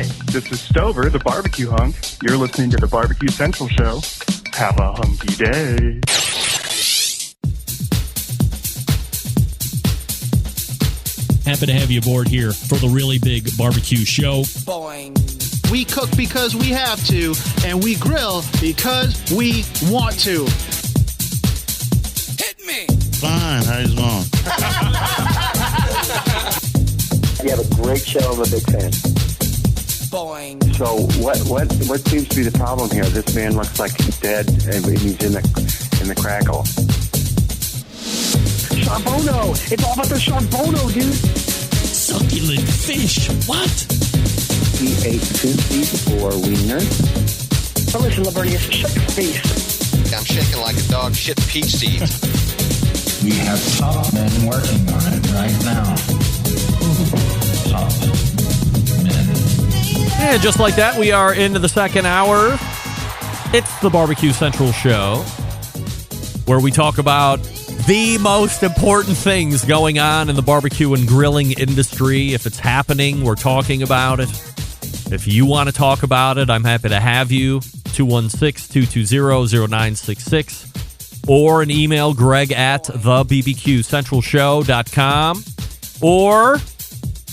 Hi, this is Stover, the barbecue hunk. You're listening to the Barbecue Central Show. Have a hunky day. Happy to have you aboard here for the really big barbecue show. Boing. We cook because we have to, and we grill because we want to. Hit me. Fine, how's it going? You have a great show. I'm a big fan. Boing. So what seems to be the problem here? This man looks like he's dead, and he's in the crackle. Charbono! It's all about the charbono, dude! Succulent fish! What? He ate 2 feet or wiener. But listen, Lavernius, shut your face. I'm shaking like a dog shit peach seeds. We have top men working on it right now. Top men. And just like that, we are into the second hour. It's the Barbecue Central Show, where we talk about the most important things going on in the barbecue and grilling industry. If it's happening, we're talking about it. If you want to talk about it, I'm happy to have you. 216-220-0966. Or an email, greg@thebbqcentralshow.com. Or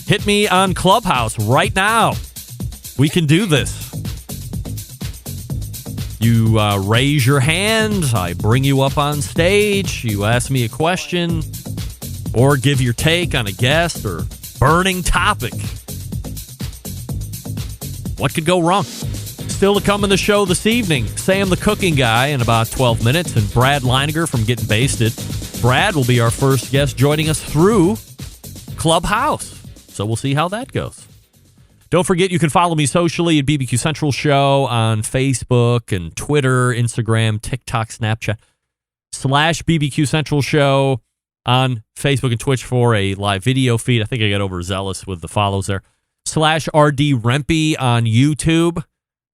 hit me on Clubhouse right now. We can do this. You raise your hand, I bring you up on stage, you ask me a question, or give your take on a guest or burning topic. What could go wrong? Still to come in the show this evening, Sam the Cooking Guy in about 12 minutes, and Brad Leininger from Gettin Basted. Brad will be our first guest joining us through Clubhouse, so we'll see how that goes. Don't forget, you can follow me socially at BBQ Central Show on Facebook and Twitter, Instagram, TikTok, Snapchat, /BBQ Central Show on Facebook and Twitch for a live video feed. I think I got overzealous with the follows there. /RD Rempe on YouTube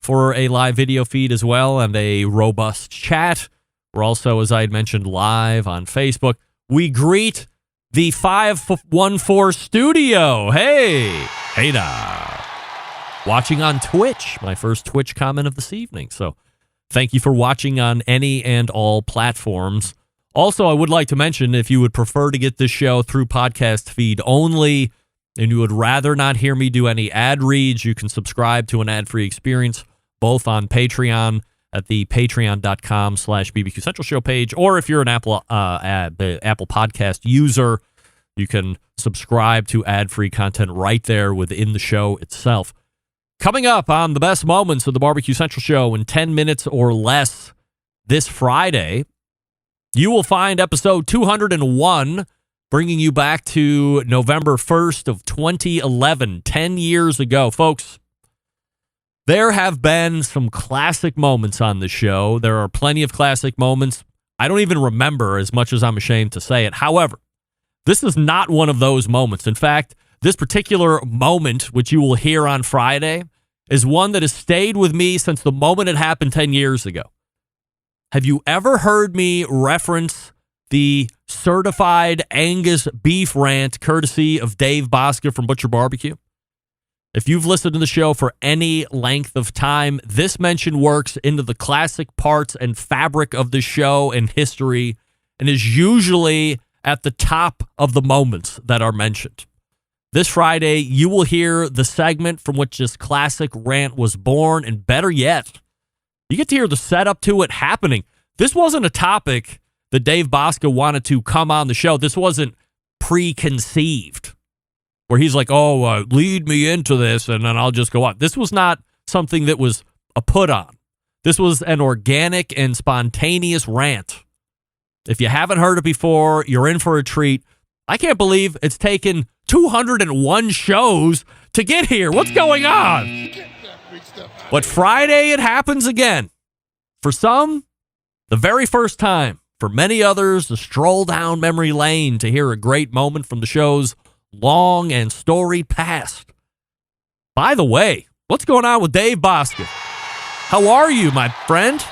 for a live video feed as well and a robust chat. We're also, as I had mentioned, live on Facebook. We greet the 514 studio. Hey now. Watching on Twitch, my first Twitch comment of this evening. So thank you for watching on any and all platforms. Also, I would like to mention, if you would prefer to get this show through podcast feed only, and you would rather not hear me do any ad reads, you can subscribe to an ad-free experience, both on Patreon at the patreon.com/BBQ Central Show page, or if you're an Apple Podcast user, you can subscribe to ad-free content right there within the show itself. Coming up on the best moments of the Barbecue Central Show in 10 minutes or less this Friday, you will find episode 201, bringing you back to November 1st of 2011, 10 years ago. Folks, there have been some classic moments on the show. There are plenty of classic moments. I don't even remember, as much as I'm ashamed to say it. However, this is not one of those moments. In fact, this particular moment, which you will hear on Friday, is one that has stayed with me since the moment it happened 10 years ago. Have you ever heard me reference the certified Angus beef rant courtesy of Dave Bosca from Butcher Barbecue? If you've listened to the show for any length of time, this mention works into the classic parts and fabric of the show and history, and is usually at the top of the moments that are mentioned. This Friday, you will hear the segment from which this classic rant was born, and better yet, you get to hear the setup to it happening. This wasn't a topic that Dave Bosca wanted to come on the show. This wasn't preconceived, where he's like, lead me into this, and then I'll just go on. This was not something that was a put on. This was an organic and spontaneous rant. If you haven't heard it before, you're in for a treat. I can't believe it's taken 201 shows to get here. What's going on? But Friday, it happens again. For some, the very first time. For many others, a stroll down memory lane to hear a great moment from the show's long and storied past. By the way, what's going on with Dave Bosca? How are you, my friend?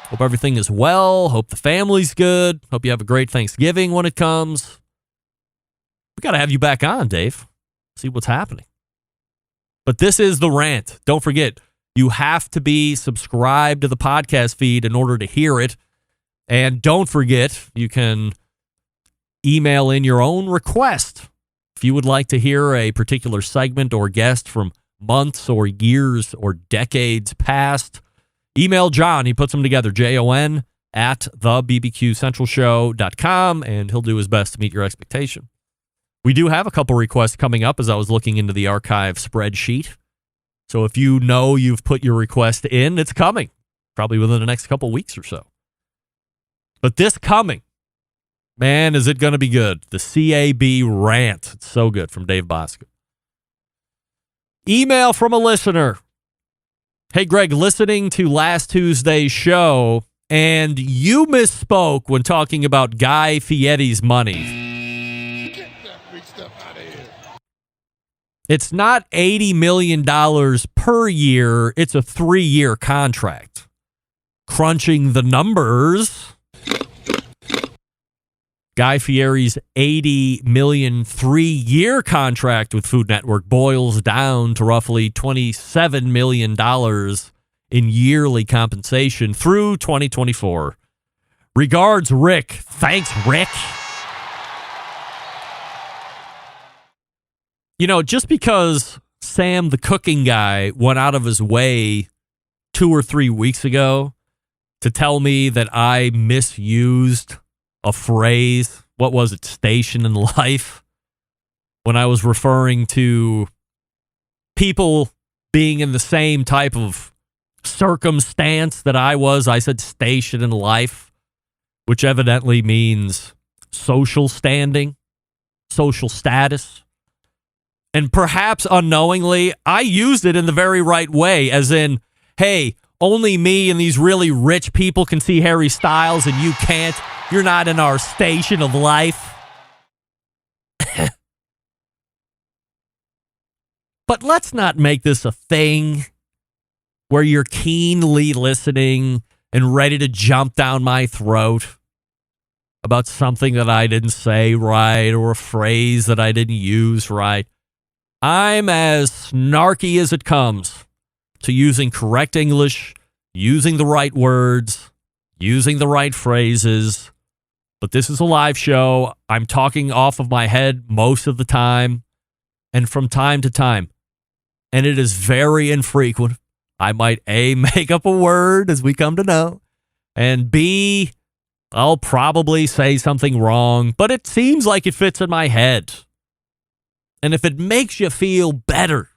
Hope everything is well. Hope the family's good. Hope you have a great Thanksgiving when it comes. We got to have you back on, Dave. See what's happening. But this is the rant. Don't forget, you have to be subscribed to the podcast feed in order to hear it. And don't forget, you can email in your own request. If you would like to hear a particular segment or guest from months or years or decades past, email John. He puts them together, JON at thebbqcentralshow.com, and he'll do his best to meet your expectation. We do have a couple requests coming up as I was looking into the archive spreadsheet. So if you know you've put your request in, it's coming, probably within the next couple weeks or so. But this coming, man, is it going to be good. The CAB rant. It's so good from Dave Basket. Email from a listener. Hey, Greg, listening to last Tuesday's show, and you misspoke when talking about Guy Fieri's money. It's not $80 million per year. It's a 3-year contract. Crunching the numbers, Guy Fieri's $80 million 3-year contract with Food Network boils down to roughly $27 million in yearly compensation through 2024. Regards, Rick. Thanks, Rick. You know, just because Sam, the cooking guy, went out of his way 2 or 3 weeks ago to tell me that I misused a phrase, what was it, station in life, when I was referring to people being in the same type of circumstance that I was. I said station in life, which evidently means social standing, social status. And perhaps unknowingly, I used it in the very right way, as in, hey, only me and these really rich people can see Harry Styles and you can't. You're not in our station of life. But let's not make this a thing where you're keenly listening and ready to jump down my throat about something that I didn't say right or a phrase that I didn't use right. I'm as snarky as it comes to using correct English, using the right words, using the right phrases. But this is a live show. I'm talking off of my head most of the time and from time to time. And it is very infrequent. I might A, make up a word as we come to know, and B, I'll probably say something wrong, but it seems like it fits in my head. And if it makes you feel better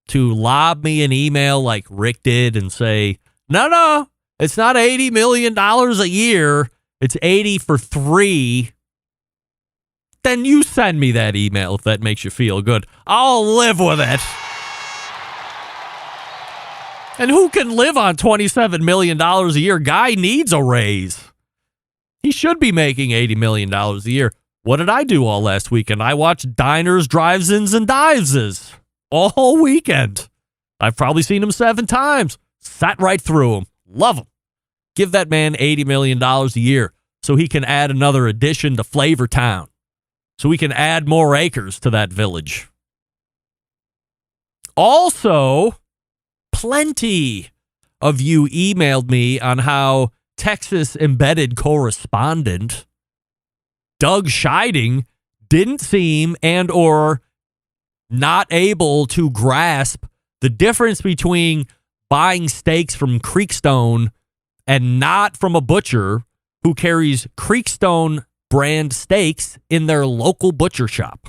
to lob me an email like Rick did and say, no, it's not $80 million a year, it's 80 for 3, then you send me that email if that makes you feel good. I'll live with it. And who can live on $27 million a year? Guy needs a raise. He should be making $80 million a year. What did I do all last weekend? I watched diners, drive-ins, and dives all weekend. I've probably seen him 7 times. Sat right through him. Love him. Give that man $80 million a year so he can add another addition to Flavor Town. So we can add more acres to that village. Also, plenty of you emailed me on how Texas embedded correspondent Doug Scheiding didn't seem and or not able to grasp the difference between buying steaks from Creekstone and not from a butcher who carries Creekstone brand steaks in their local butcher shop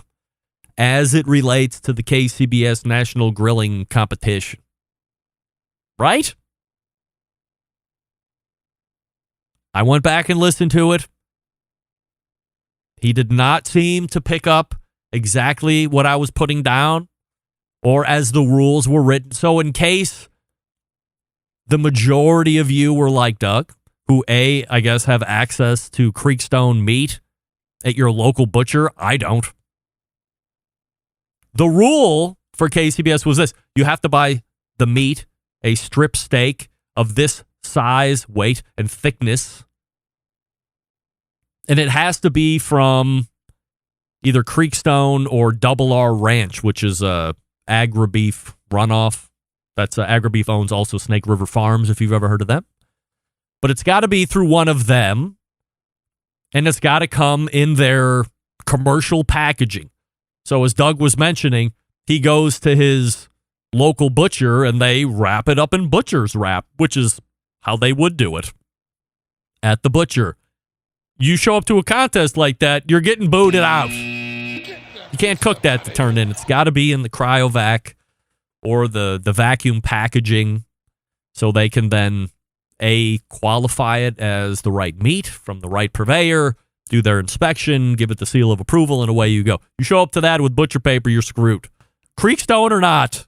as it relates to the KCBS National Grilling Competition. Right? I went back and listened to it. He did not seem to pick up exactly what I was putting down or as the rules were written. So in case the majority of you were like Doug, who I guess have access to Creekstone meat at your local butcher, I don't. The rule for KCBS was this: you have to buy the meat, a strip steak of this size, weight, and thickness. And it has to be from either Creekstone or Double R Ranch, which is a agri-beef runoff. That's agri-beef owns also Snake River Farms, if you've ever heard of them. But it's got to be through one of them, and it's got to come in their commercial packaging. So as Doug was mentioning, he goes to his local butcher, and they wrap it up in butcher's wrap, which is how they would do it at the butcher. You show up to a contest like that, you're getting booted out. You can't cook that to turn in. It's got to be in the cryovac or the vacuum packaging so they can then, A, qualify it as the right meat from the right purveyor, do their inspection, give it the seal of approval, and away you go. You show up to that with butcher paper, you're screwed. Creekstone or not.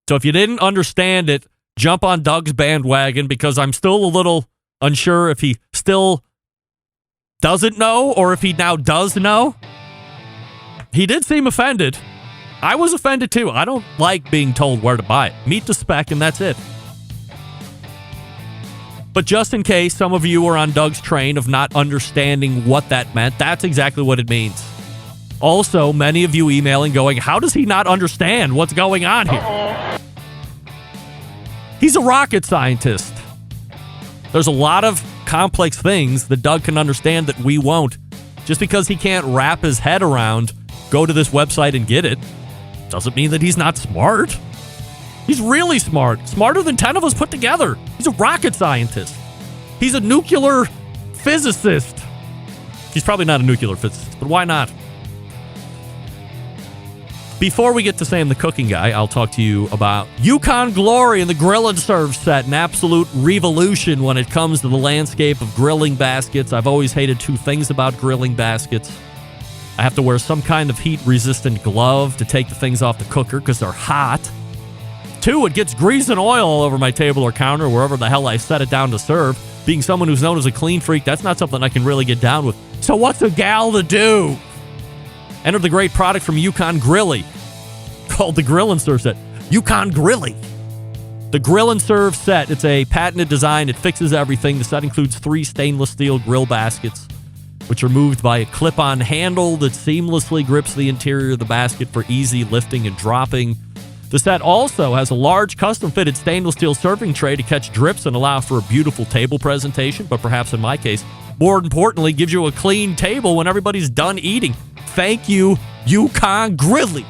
So if you didn't understand it, jump on Doug's bandwagon, because I'm still a little unsure if he still doesn't know or if he now does know. He did seem offended. I was offended too. I don't like being told where to buy it. Meet the spec and that's it. But just in case some of you are on Doug's train of not understanding what that meant, that's exactly what it means. Also, many of you emailing going, how does he not understand what's going on here? He's a rocket scientist. There's a lot of complex things that Doug can understand that we won't. Just because he can't wrap his head around, go to this website and get it, doesn't mean that he's not smart. He's really smart. Smarter than 10 of us put together. He's a rocket scientist. He's a nuclear physicist. He's probably not a nuclear physicist, but why not? Before we get to Sam the Cooking Guy, I'll talk to you about Yukon Glory and the Grill and Serve set, an absolute revolution when it comes to the landscape of grilling baskets. I've always hated two things about grilling baskets. I have to wear some kind of heat-resistant glove to take the things off the cooker because they're hot. 2, it gets grease and oil all over my table or counter, wherever the hell I set it down to serve. Being someone who's known as a clean freak, that's not something I can really get down with. So what's a gal to do? Enter the great product from Yukon Grilly, called the Grill and Serve set. Yukon Grilly. The Grill and Serve set. It's a patented design. It fixes everything. The set includes 3 stainless steel grill baskets, which are moved by a clip-on handle that seamlessly grips the interior of the basket for easy lifting and dropping. The set also has a large custom-fitted stainless steel serving tray to catch drips and allow for a beautiful table presentation, but perhaps in my case, more importantly, gives you a clean table when everybody's done eating. Thank you, Yukon Grilly.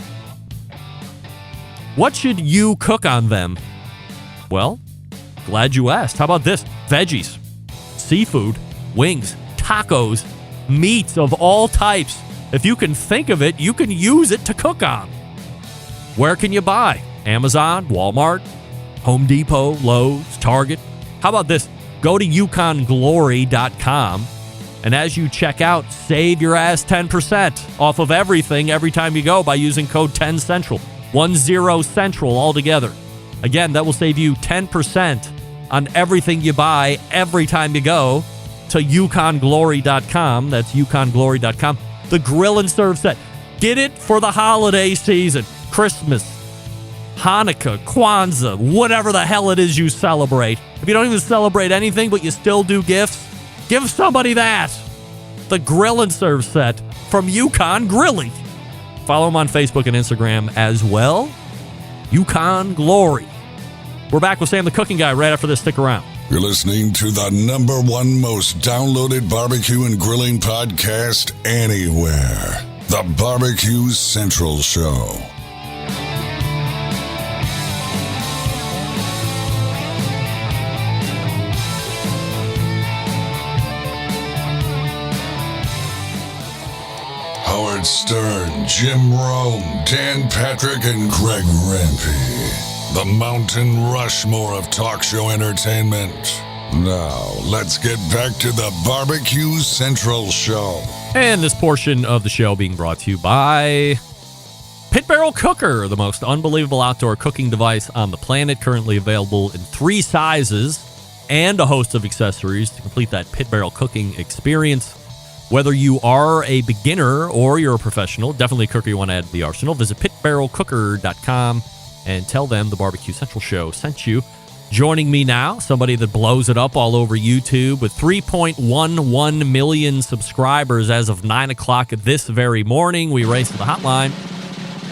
What should you cook on them? Well, glad you asked. How about this? Veggies, seafood, wings, tacos, meats of all types. If you can think of it, you can use it to cook on. Where can you buy? Amazon, Walmart, Home Depot, Lowe's, Target. How about this? Go to yukonglory.com, and as you check out, save your ass 10% off of everything every time you go by using code 10CENTRAL. 10 Central altogether. Again, that will save you 10% on everything you buy every time you go to yukonglory.com. That's yukonglory.com. The Grill and Serve set. Get it for the holiday season. Christmas, Hanukkah, Kwanzaa, whatever the hell it is you celebrate. If you don't even celebrate anything, but you still do gifts, give somebody that. The Grill and Serve set from Yukon Grilly. Follow him on Facebook and Instagram as well. Yukon Glory. We're back with Sam the Cooking Guy right after this. Stick around. You're listening to the #1 most downloaded barbecue and grilling podcast anywhere. The Barbecue Central Show. Howard Stern, Jim Rome, Dan Patrick, and Greg Rempe. The Mountain Rushmore of talk show entertainment. Now, let's get back to the Barbecue Central Show. And this portion of the show being brought to you by Pit Barrel Cooker, the most unbelievable outdoor cooking device on the planet, currently available in 3 sizes and a host of accessories to complete that pit barrel cooking experience. Whether you are a beginner or you're a professional, definitely a cooker you want to add to the arsenal. Visit pitbarrelcooker.com and tell them the Barbecue Central Show sent you. Joining me now, somebody that blows it up all over YouTube with 3.11 million subscribers as of 9 o'clock this very morning. We race to the hotline.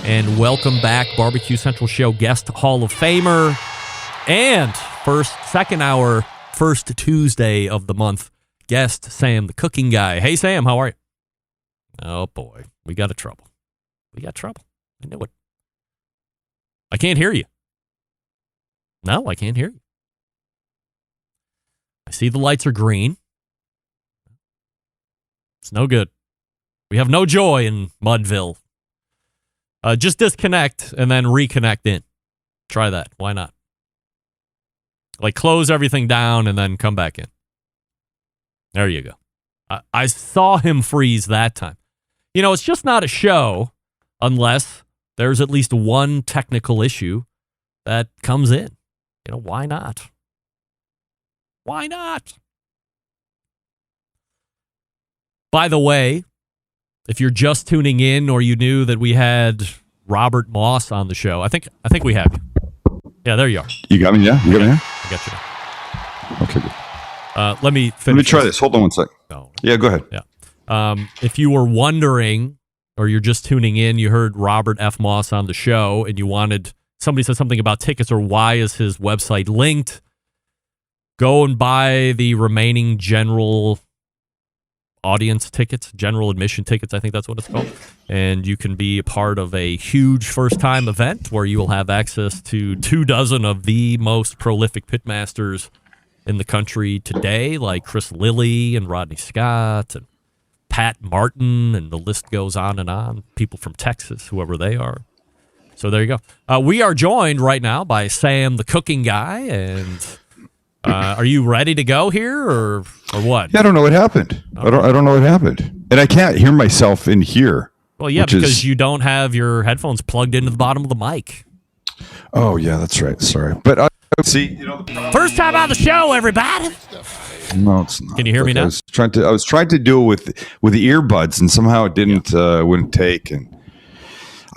And welcome back, Barbecue Central Show guest Hall of Famer and second hour, first Tuesday of the month, guest Sam the Cooking Guy. Hey, Sam, how are you? Oh, boy. We got trouble. I knew it. I can't hear you. No, I can't hear you. I see the lights are green. It's no good. We have no joy in Mudville. Just disconnect and then reconnect in. Try that. Why not? Like close everything down and then come back in. There you go. I saw him freeze that time. You know, it's just not a show unless there's at least one technical issue that comes in. You know, why not? Why not? By the way, if you're just tuning in or you knew that we had Robert Moss on the show, I think we have you. Yeah, there you are. You got me, yeah? You got me, yeah? I got you now. Okay, good. Let me finish. Let me try this. Hold on one second. No. Yeah, go ahead. Yeah. If you were wondering or you're just tuning in, you heard Robert F. Moss on the show and you wanted, somebody said something about tickets or why is his website linked, go and buy the remaining general audience tickets, general admission tickets, I think that's what it's called. And you can be a part of a huge first-time event where you will have access to 24 of the most prolific pitmasters in the country today, like Chris Lilly and Rodney Scott and Pat Martin, and the list goes on and on. People from Texas, whoever they are. So there you go. We are joined right now by Sam the Cooking Guy, and are you ready to go here or what? Yeah, I don't know what happened. Okay. I don't know what happened. And I can't hear myself in here. Well, yeah, because you don't have your headphones plugged into the bottom of the mic. Oh, yeah, that's right. Sorry. But I see, first time on the show, everybody. No, it's not. Can you hear me now? I was trying to do it with the earbuds, and somehow it wouldn't take. And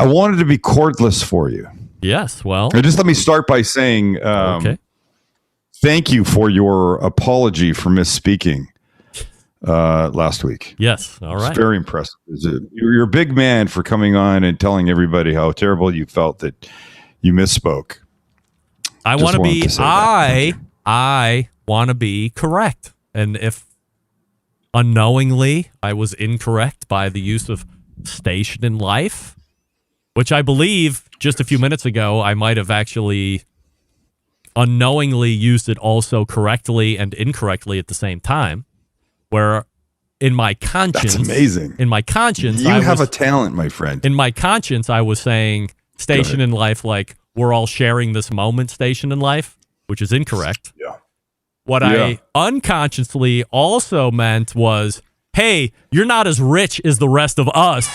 I wanted to be cordless for you. Yes, well. Just let me start by saying okay. Thank you for your apology for misspeaking last week. Yes, all right. It's very impressive. You're a big man for coming on and telling everybody how terrible you felt that you misspoke. I want to be. I want to be correct, and if unknowingly I was incorrect by the use of station in life, which I believe just a few minutes ago I might have actually unknowingly used it also correctly and incorrectly at the same time, where in my conscience, that's amazing. In my conscience, you have a talent, my friend. In my conscience, I was saying station in life, like we're all sharing this moment station in life, which is incorrect. Yeah. What I unconsciously also meant was, hey, you're not as rich as the rest of us.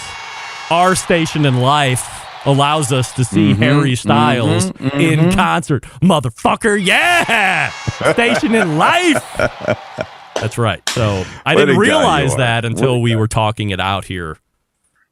Our station in life allows us to see Harry Styles in concert. Motherfucker, yeah! Station in life! That's right. So I didn't realize that until we were talking it out here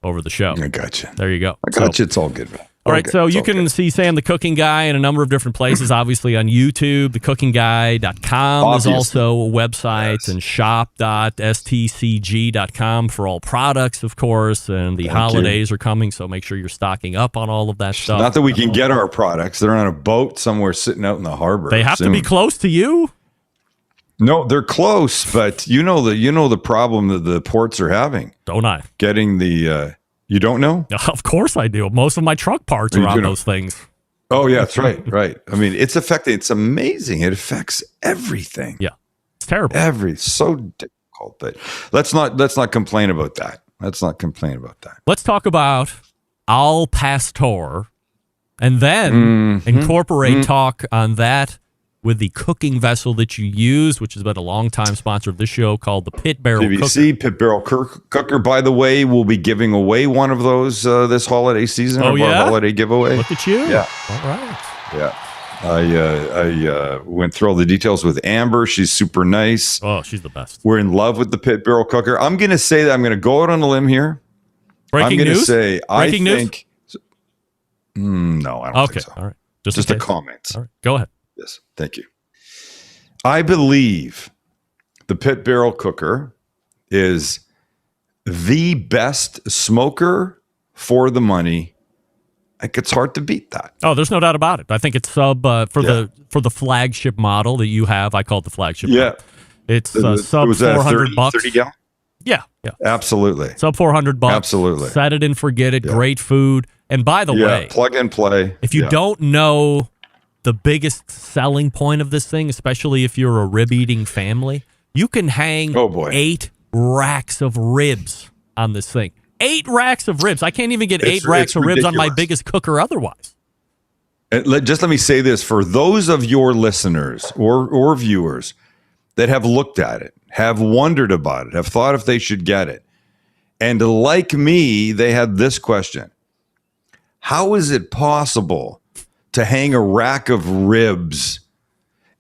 over the show. I got you. There you go. I got you. It's all good, man. All right, so you can see Sam the Cooking Guy in a number of different places, obviously on YouTube. TheCookingGuy.com is also a website, and shop.stcg.com for all products, of course, and the holidays are coming, so make sure you're stocking up on all of that stuff. Not that we can get our products. They're on a boat somewhere sitting out in the harbor. They have to be close to you? No, they're close, but you know the problem that the ports are having. Don't I? Getting the... You don't know? Of course I do. Most of my truck parts are on those things. Oh, yeah, that's right. Right. I mean, it's amazing. It affects everything. Yeah. It's terrible. So difficult. But let's not complain about that. Let's talk about Al Pastor and then incorporate talk on that with the cooking vessel that you use, which has been a long-time sponsor of this show, called the Pit Barrel PBC, Cooker. Pit Barrel Cooker. By the way, we'll be giving away one of those this holiday season. Oh, yeah? Our holiday giveaway. Look at you. Yeah. All right. Yeah. I went through all the details with Amber. She's super nice. Oh, she's the best. We're in love with the Pit Barrel Cooker. I'm going to say that I'm going to go out on a limb here. Breaking news? Say, Breaking news? No, I don't think so. All right. Just a comment. All right. Go ahead. Yes, thank you. I believe the Pit Barrel Cooker is the best smoker for the money Like, it's hard to beat that. Oh, there's no doubt about it. I think it's sub for the flagship model that you have. I call it the flagship. Yeah, model. It's sub was that $400. 30 gallon? Yeah. Absolutely. Sub $400. Absolutely. Set it and forget it. Yeah. Great food. And by the way, plug and play. If you don't know the biggest selling point of this thing, especially if you're a rib eating family, you can hang 8 racks of ribs on this thing. 8 racks of ribs. I can't even get 8 racks of ribs on my biggest cooker otherwise. Just let me say this for those of your listeners or viewers that have looked at it, have wondered about it, have thought if they should get it. And like me, they had this question. How is it possible to hang a rack of ribs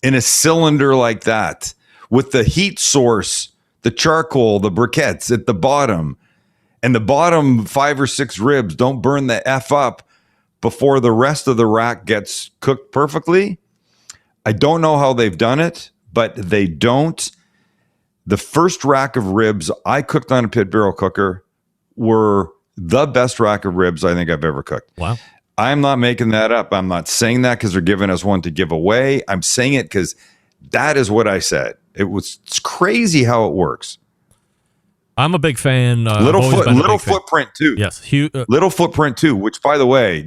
in a cylinder like that with the heat source, the charcoal, the briquettes at the bottom, and the bottom 5 or 6 ribs don't burn the F up before the rest of the rack gets cooked perfectly? I don't know how they've done it, but they don't. The first rack of ribs I cooked on a pit barrel cooker were the best rack of ribs I think I've ever cooked. Wow. I'm not making that up. I'm not saying that because they're giving us one to give away. I'm saying it because that is what I said. It's crazy how it works. I'm a big fan. Little footprint too. Yes. Little footprint too, which by the way,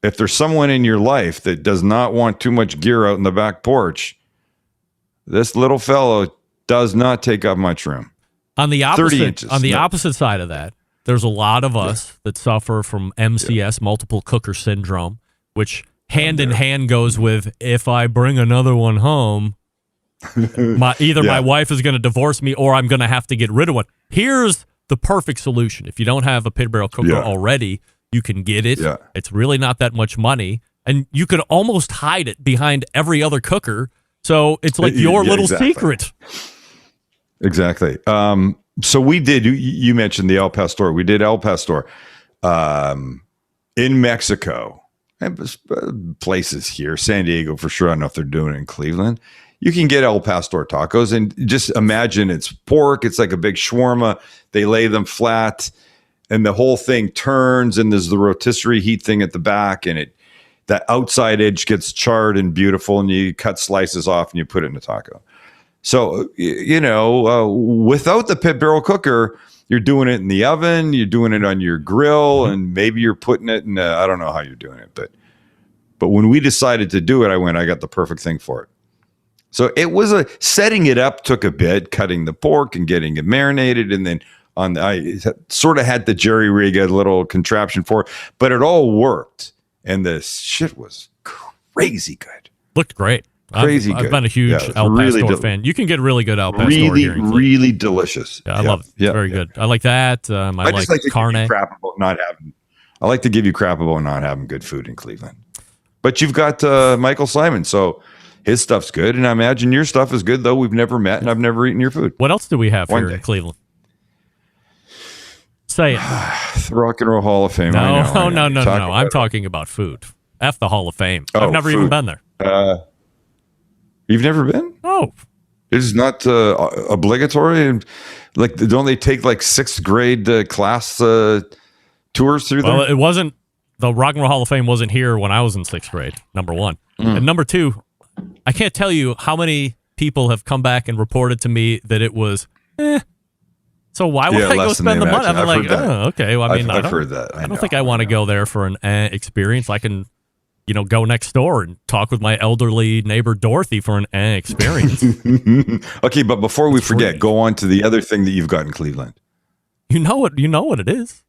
if there's someone in your life that does not want too much gear out in the back porch, this little fellow does not take up much room. On the 30 inches. On the opposite side of that, there's a lot of us that suffer from MCS, multiple cooker syndrome, which hand in hand goes with if I bring another one home, my wife is going to divorce me or I'm going to have to get rid of one. Here's the perfect solution. If you don't have a pit barrel cooker already, you can get it. Yeah. It's really not that much money. And you could almost hide it behind every other cooker. So it's like your little secret. Exactly. So we did, you mentioned the El Pastor. We did El Pastor in Mexico. And places here, San Diego for sure. I don't know if they're doing it in Cleveland. You can get El Pastor tacos and just imagine it's pork. It's like a big shawarma. They lay them flat and the whole thing turns and there's the rotisserie heat thing at the back and that outside edge gets charred and beautiful and you cut slices off and you put it in a taco. So, without the pit barrel cooker, you're doing it in the oven, you're doing it on your grill, and maybe you're putting it in I don't know how you're doing it. But when we decided to do it, I got the perfect thing for it. So it was setting it up took a bit, cutting the pork and getting it marinated. And then I sort of had the jerry rig, a little contraption for it, but it all worked. And the shit was crazy good. Looked great. Crazy good. I've been a huge El Pastor fan. You can get really good El Pastor here. Really delicious. Yeah, I love it. Yeah, very good. I like that. I like carne. I like to give you crap about not having good food in Cleveland. But you've got Michael Simon, so his stuff's good, and I imagine your stuff is good, though we've never met and I've never eaten your food. What else do we have here in Cleveland? Say it. The Rock and Roll Hall of Fame. No. I'm talking about food. F the Hall of Fame. I've never even been there. You've never been? No. It's not obligatory. And don't they take 6th grade class tours through there? Well, it wasn't. The Rock and Roll Hall of Fame wasn't here when I was in 6th grade. Number one, and number two, I can't tell you how many people have come back and reported to me that it was. So why would I go spend the money? I'm like, okay. Well, I've heard that. I don't think I want to go there for an experience. I can. Go next door and talk with my elderly neighbor Dorothy for an experience. Okay, but before we forget, go on to the other thing that you've got in Cleveland. You know what it is.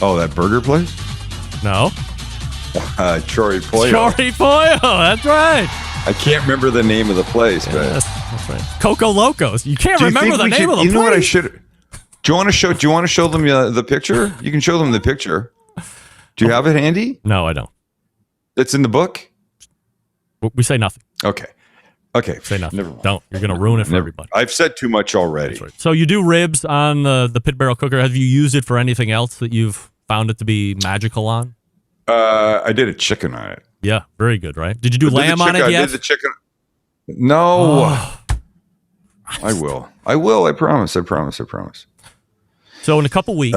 Oh, that burger place? No. Chori Pollo. Chori Pollo, that's right. I can't remember the name of the place, but that's right. Coco Locos. You can't remember the name of the place. You know what I should? Do you want to show them the picture? You can show them the picture. Do you have it handy? No, I don't. It's in the book? We say nothing. Okay. Say nothing. Never mind. Don't. You're going to ruin it for everybody. I've said too much already. Right. So you do ribs on the pit barrel cooker. Have you used it for anything else that you've found it to be magical on? I did a chicken on it. Yeah, very good, right? Did you do lamb on it yet? I did the chicken. No. Oh. I will. I promise. So in a couple weeks...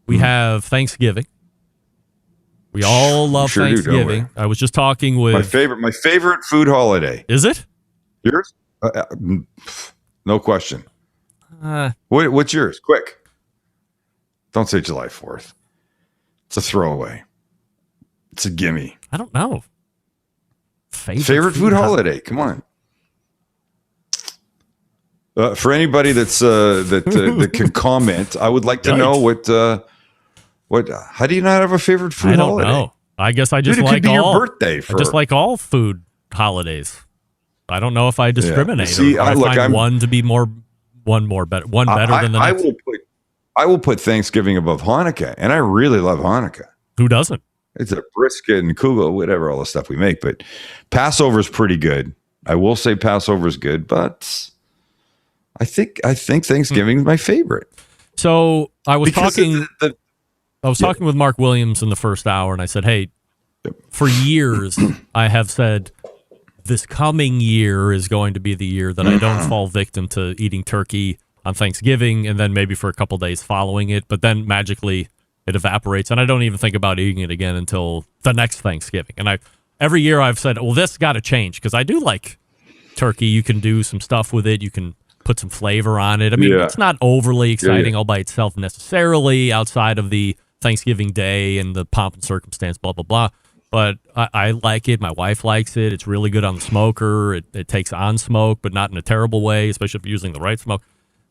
We have Thanksgiving. We all love Thanksgiving. I was just talking with my favorite food holiday. Is it yours? No question. What's yours? Quick. Don't say July 4th. It's a throwaway. It's a gimme. I don't know. Favorite food holiday? Come on. For anybody that can comment, I would like to know what. How do you not have a favorite food holiday? I don't know. I guess I just it like could be all. Your birthday. I just like all food holidays. I don't know if I discriminate. See, or I find one to be one better than the next. I will put Thanksgiving above Hanukkah, and I really love Hanukkah. Who doesn't? It's a brisket and kugel, whatever, all the stuff we make. But Passover is pretty good. I will say Passover is good, but I think Thanksgiving is my favorite. So I was talking with Mark Williams in the first hour, and I said, hey, for years I have said this coming year is going to be the year that I don't fall victim to eating turkey on Thanksgiving and then maybe for a couple days following it, but then magically it evaporates, and I don't even think about eating it again until the next Thanksgiving. And every year I've said, well, this got to change, because I do like turkey. You can do some stuff with it. You can put some flavor on it. I mean, it's not overly exciting all by itself necessarily outside of the Thanksgiving day and the pomp and circumstance, blah, blah, blah. But I like it. My wife likes it. It's really good on the smoker. It takes on smoke, but not in a terrible way, especially if you're using the right smoke.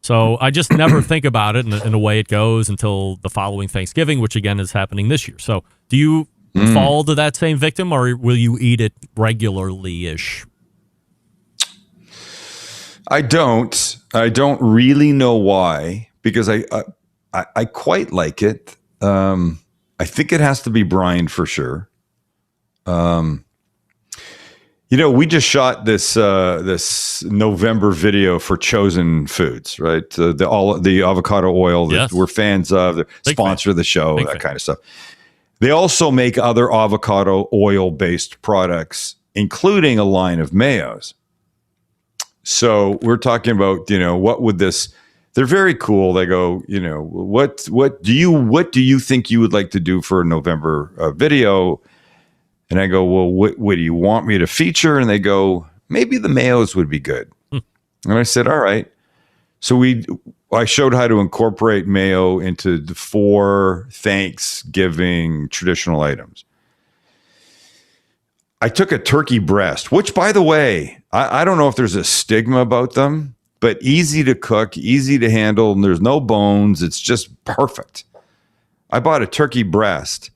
So I just never think about it in a way it goes until the following Thanksgiving, which again is happening this year. So do you fall to that same victim, or will you eat it regularly-ish? I don't really know why, because I quite like it. I think it has to be brined for sure. We just shot this November video for Chosen Foods, right? The avocado oil that we're fans of, the sponsor of the show, that kind of stuff. They also make other avocado oil based products, including a line of mayos. So we're talking about, what would this? They're very cool. They go, what do you think you would like to do for a November video? And I go, well, what do you want me to feature? And they go, maybe the mayos would be good. And I said, all right. So I showed how to incorporate mayo into the 4 Thanksgiving traditional items. I took a turkey breast, which, by the way, I don't know if there's a stigma about them, but easy to cook, easy to handle, and there's no bones. It's just perfect. I bought a turkey breast,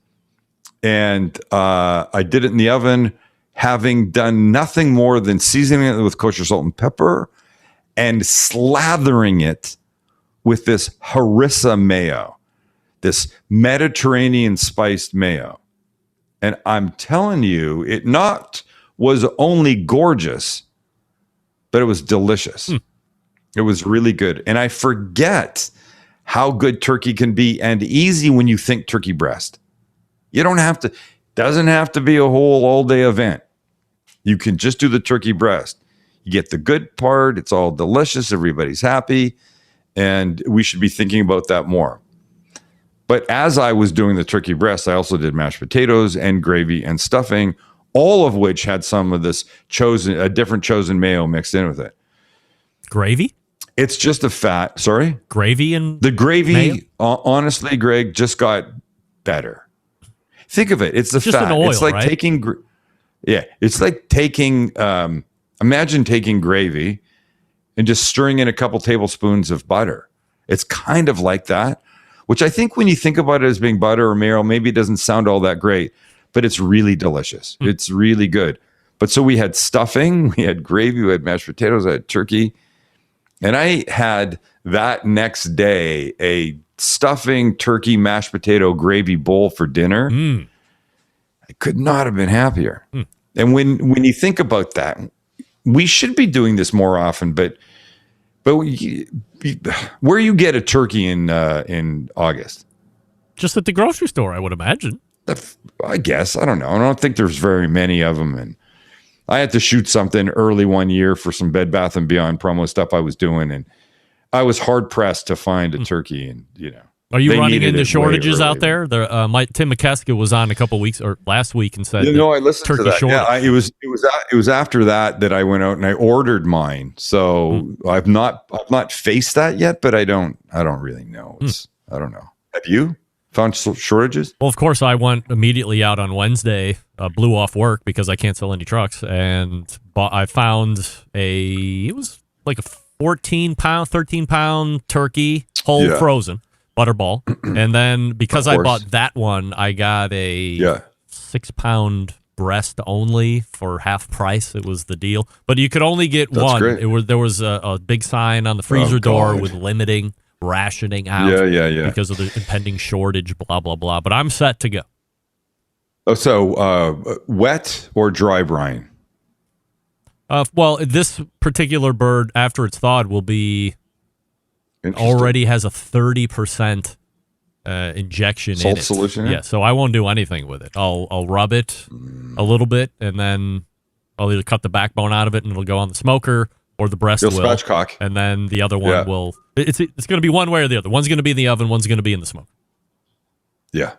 and I did it in the oven, having done nothing more than seasoning it with kosher salt and pepper and slathering it with this harissa mayo, this Mediterranean spiced mayo. And I'm telling you, it not was only gorgeous, but it was delicious. It was really good. And I forget how good turkey can be and easy when you think turkey breast. You doesn't have to be a whole all-day event. You can just do the turkey breast. You get the good part. It's all delicious. Everybody's happy. And we should be thinking about that more. But as I was doing the turkey breast, I also did mashed potatoes and gravy and stuffing, all of which had some of this different chosen mayo mixed in with it. Gravy? It's just a fat. Sorry? Gravy and the gravy, mayo? Honestly, Greg, just got better. Think of it. It's the just fat. An oil, it's like right? It's like taking, imagine taking gravy and just stirring in a couple tablespoons of butter. It's kind of like that, which I think when you think about it as being butter or mayo, maybe it doesn't sound all that great, but it's really delicious. It's really good. But so we had stuffing, we had gravy, we had mashed potatoes, I had turkey. And I had that next day a stuffing, turkey, mashed potato, gravy bowl for dinner. I could not have been happier. And when you think about that, we should be doing this more often. But where you get a turkey in August? Just at the grocery store, I would imagine. I guess. I don't know. I don't think there's very many of them. And I had to shoot something early one year for some Bed Bath & Beyond promo stuff I was doing, and I was hard pressed to find a turkey, and Are you They running needed into it shortages way out there? Tim McKeska was on a couple weeks or last week and said, I listened turkey to that. shortage. Yeah, it was after that I went out and I ordered mine. So I've not faced that yet, but I don't really know. I don't know. Have you found shortages? Well, of course, I went immediately out on Wednesday, blew off work because I can't sell any trucks, and I found it was like a 14-pound, 13-pound turkey, whole frozen, butterball. And then because I bought that one, I got a 6-pound breast only for half price. It was the deal. But you could only get one. Great. There was a big sign on the freezer door with limiting rationing out because of the impending shortage, blah, blah, blah. But I'm set to go. Oh, so wet or dry brine? Well, this particular bird, after it's thawed, will be already has a 30% injection salt in it. Solution. Yeah, so I won't do anything with it. I'll rub it a little bit, and then I'll either cut the backbone out of it, and it'll go on the smoker, or the breast will. Spatchcock. And then the other one will. It's going to be one way or the other. One's going to be in the oven. One's going to be in the smoke. Yeah.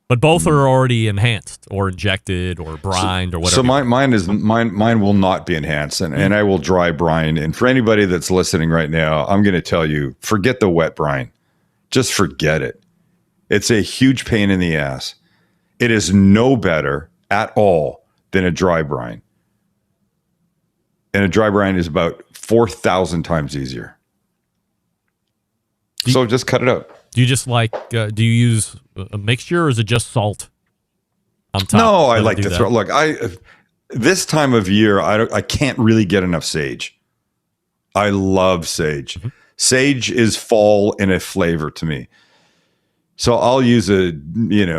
But both are already enhanced or injected or brined or whatever. So mine will not be enhanced, and I will dry brine. And for anybody that's listening right now, I'm going to tell you, forget the wet brine. Just forget it. It's a huge pain in the ass. It is no better at all than a dry brine. And a dry brine is about 4,000 times easier. So just cut it out. Do you just do you use a mixture, or is it just salt on top? No, I like to throw. Look, this time of year, I can't really get enough sage. I love sage. Mm-hmm. Sage is fall in a flavor to me. So I'll use a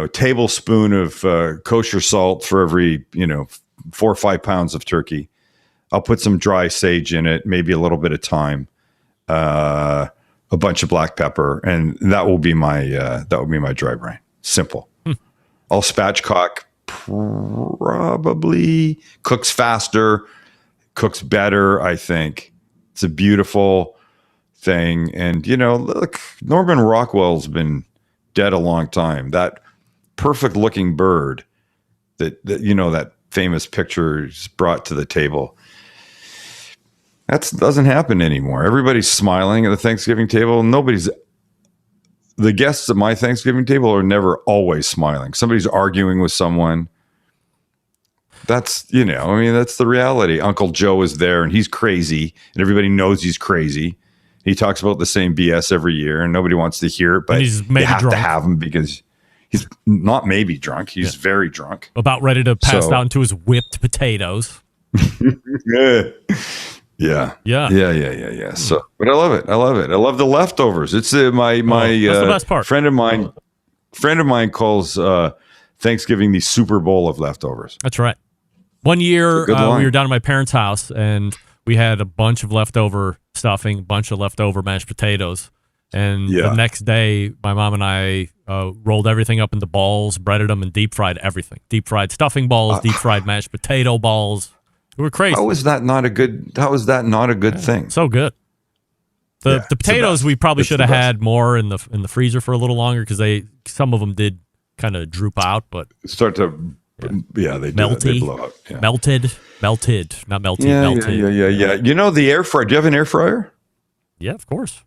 tablespoon of kosher salt for every 4 or 5 pounds of turkey. I'll put some dry sage in it, maybe a little bit of thyme, a bunch of black pepper, and that will be my dry brine. Simple. I'll spatchcock, probably cooks faster, cooks better. I think it's a beautiful thing. And look, Norman Rockwell's been dead a long time. That perfect looking bird that that famous picture is brought to the table. That doesn't happen anymore. Everybody's smiling at the Thanksgiving table. The guests at my Thanksgiving table are never always smiling. Somebody's arguing with someone. That's, that's the reality. Uncle Joe is there and he's crazy and everybody knows he's crazy. He talks about the same BS every year and nobody wants to hear it, but you have to have him because he's not maybe drunk. He's very drunk. About ready to pass out into his whipped potatoes. Yeah. So, but I love it. I love the leftovers. It's that's the best part. Friend of mine calls Thanksgiving the Super Bowl of leftovers. That's right. One year we were down at my parents' house and we had a bunch of leftover stuffing, a bunch of leftover mashed potatoes. And the next day, my mom and I rolled everything up into balls, breaded them, and deep fried everything. Deep fried stuffing balls, deep fried mashed potato balls. We were crazy. How was that not a good thing? So good. The potatoes we probably should have had more in the freezer for a little longer because some of them did kind of droop out, but start to they blow out. Yeah. Melted, not melted, melted. Yeah. The air fryer. Do you have an air fryer? Yeah, of course.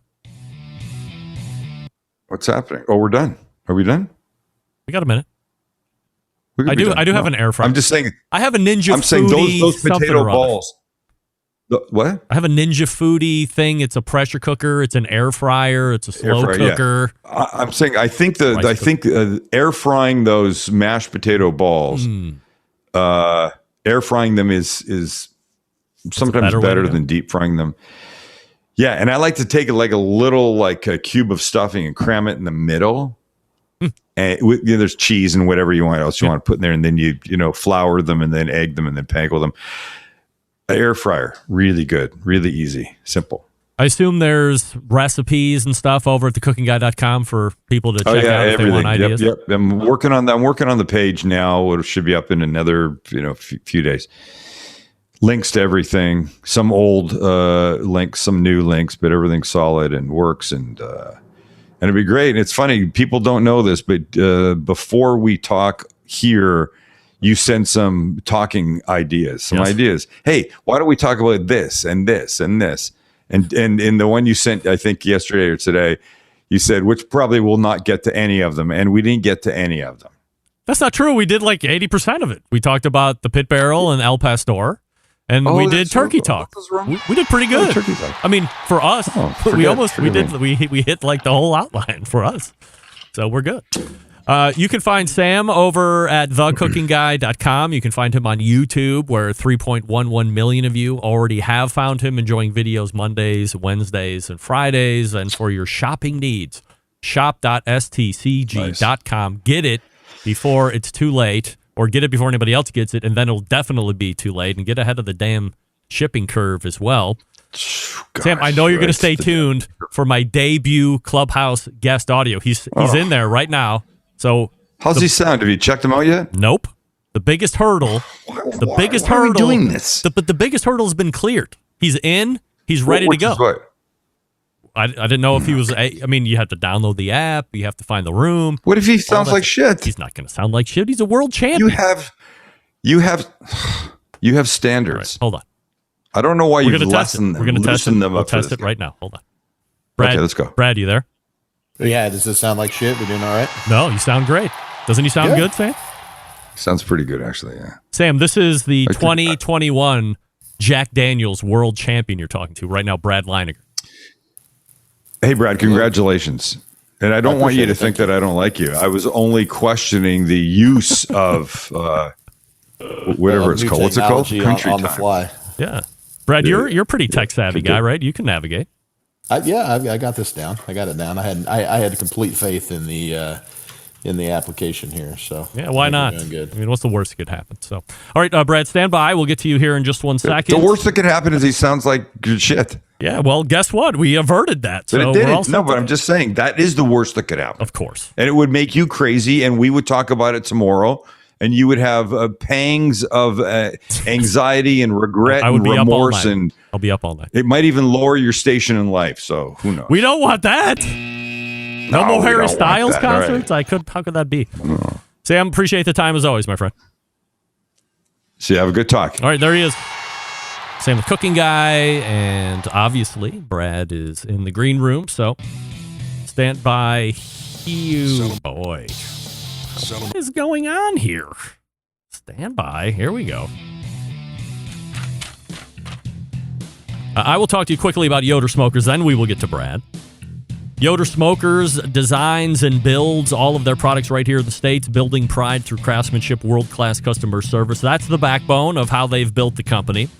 What's happening? Oh, we're done. Are we done? We got a minute. I do have an air fryer. I'm just saying. I have a Ninja. I'm saying those potato balls. What? I have a Ninja Foodie thing. It's a pressure cooker. It's an air fryer. It's a slow cooker. Yeah. I'm saying I think air frying those mashed potato balls, air frying them is sometimes better than deep frying them. Yeah, and I like to take like a little a cube of stuffing and cram it in the middle. And there's cheese and whatever you want else you want to put in there, and then you flour them and then egg them and then panko them. Air fryer, really good, really easy, simple. I assume there's recipes and stuff over at thecookingguy.com for people to check out if they want ideas. Yep. I'm working on the page now. It should be up in another few days. Links to everything, some old links, some new links, but everything's solid and works. And And it'd be great. And it's funny, people don't know this, but before we talk here, you send some talking ideas, some ideas. Hey, why don't we talk about this and this and this? And in the one you sent, I think yesterday or today, you said, which probably will not get to any of them. And we didn't get to any of them. That's not true. We did like 80% of it. We talked about the Pit Barrel and El Pastor, and we did Turkey Talk. We did pretty good. Turkey Talk. I mean, for us, we hit like the whole outline for us. So we're good. You can find Sam over at thecookingguy.com. You can find him on YouTube, where 3.11 million of you already have found him, enjoying videos Mondays, Wednesdays, and Fridays. And for your shopping needs, shop.stcg.com. Nice. Get it before it's too late, or get it before anybody else gets it, and then it'll definitely be too late, and get ahead of the damn shipping curve as well. Gosh, Sam, I know you're going to stay tuned for my debut Clubhouse guest audio. He's in there right now. So how's he sound? Have you checked him out yet? Nope. The biggest hurdle. Why are we doing this? But the biggest hurdle has been cleared. He's in. He's ready to go. I didn't know if he was. I mean, you have to download the app. You have to find the room. What if he sounds like shit? He's not going to sound like shit. He's a world champion. You have standards. Right, hold on. I don't know why you've lessened them. We're going to test them. We'll test it right now. Hold on. Brad, okay, let's go. Brad, you there? Yeah, does this sound like shit? We're doing all right? No, you sound great. Doesn't he sound good, Sam? Sounds pretty good, actually, yeah. Sam, this is the 2021 Jack Daniels world champion you're talking to right now, Brad Leininger. Hey, Brad, congratulations. And I don't want you to think that I don't like you. I was only questioning the use of whatever it's called. What's it called? Country on the fly. Yeah. Brad, you're a pretty tech savvy guy, right? You can navigate. I got this down. I got it down. I had complete faith in the application here. So yeah, why not? Good. I mean, what's the worst that could happen? So, all right, Brad, stand by. We'll get to you here in just 1 second. The worst that could happen is he sounds like good shit. Yeah, well, guess what? We averted that. But it didn't. No, but I'm just saying that is the worst that could happen. Of course. And it would make you crazy, and we would talk about it tomorrow, and you would have pangs of anxiety and regret and remorse. And I'll be up all night. It might even lower your station in life, so who knows? We don't want that. No more Harry Styles concerts? Right. How could that be? No. Sam, appreciate the time as always, my friend. See, have a good talk. All right, there he is. Sam, the cooking guy, and obviously Brad is in the green room, so stand by. Boy, what is going on here? Stand by. Here we go. I will talk to you quickly about Yoder Smokers, then we will get to Brad. Yoder Smokers designs and builds all of their products right here in the States, building pride through craftsmanship, world-class customer service. That's the backbone of how they've built the company.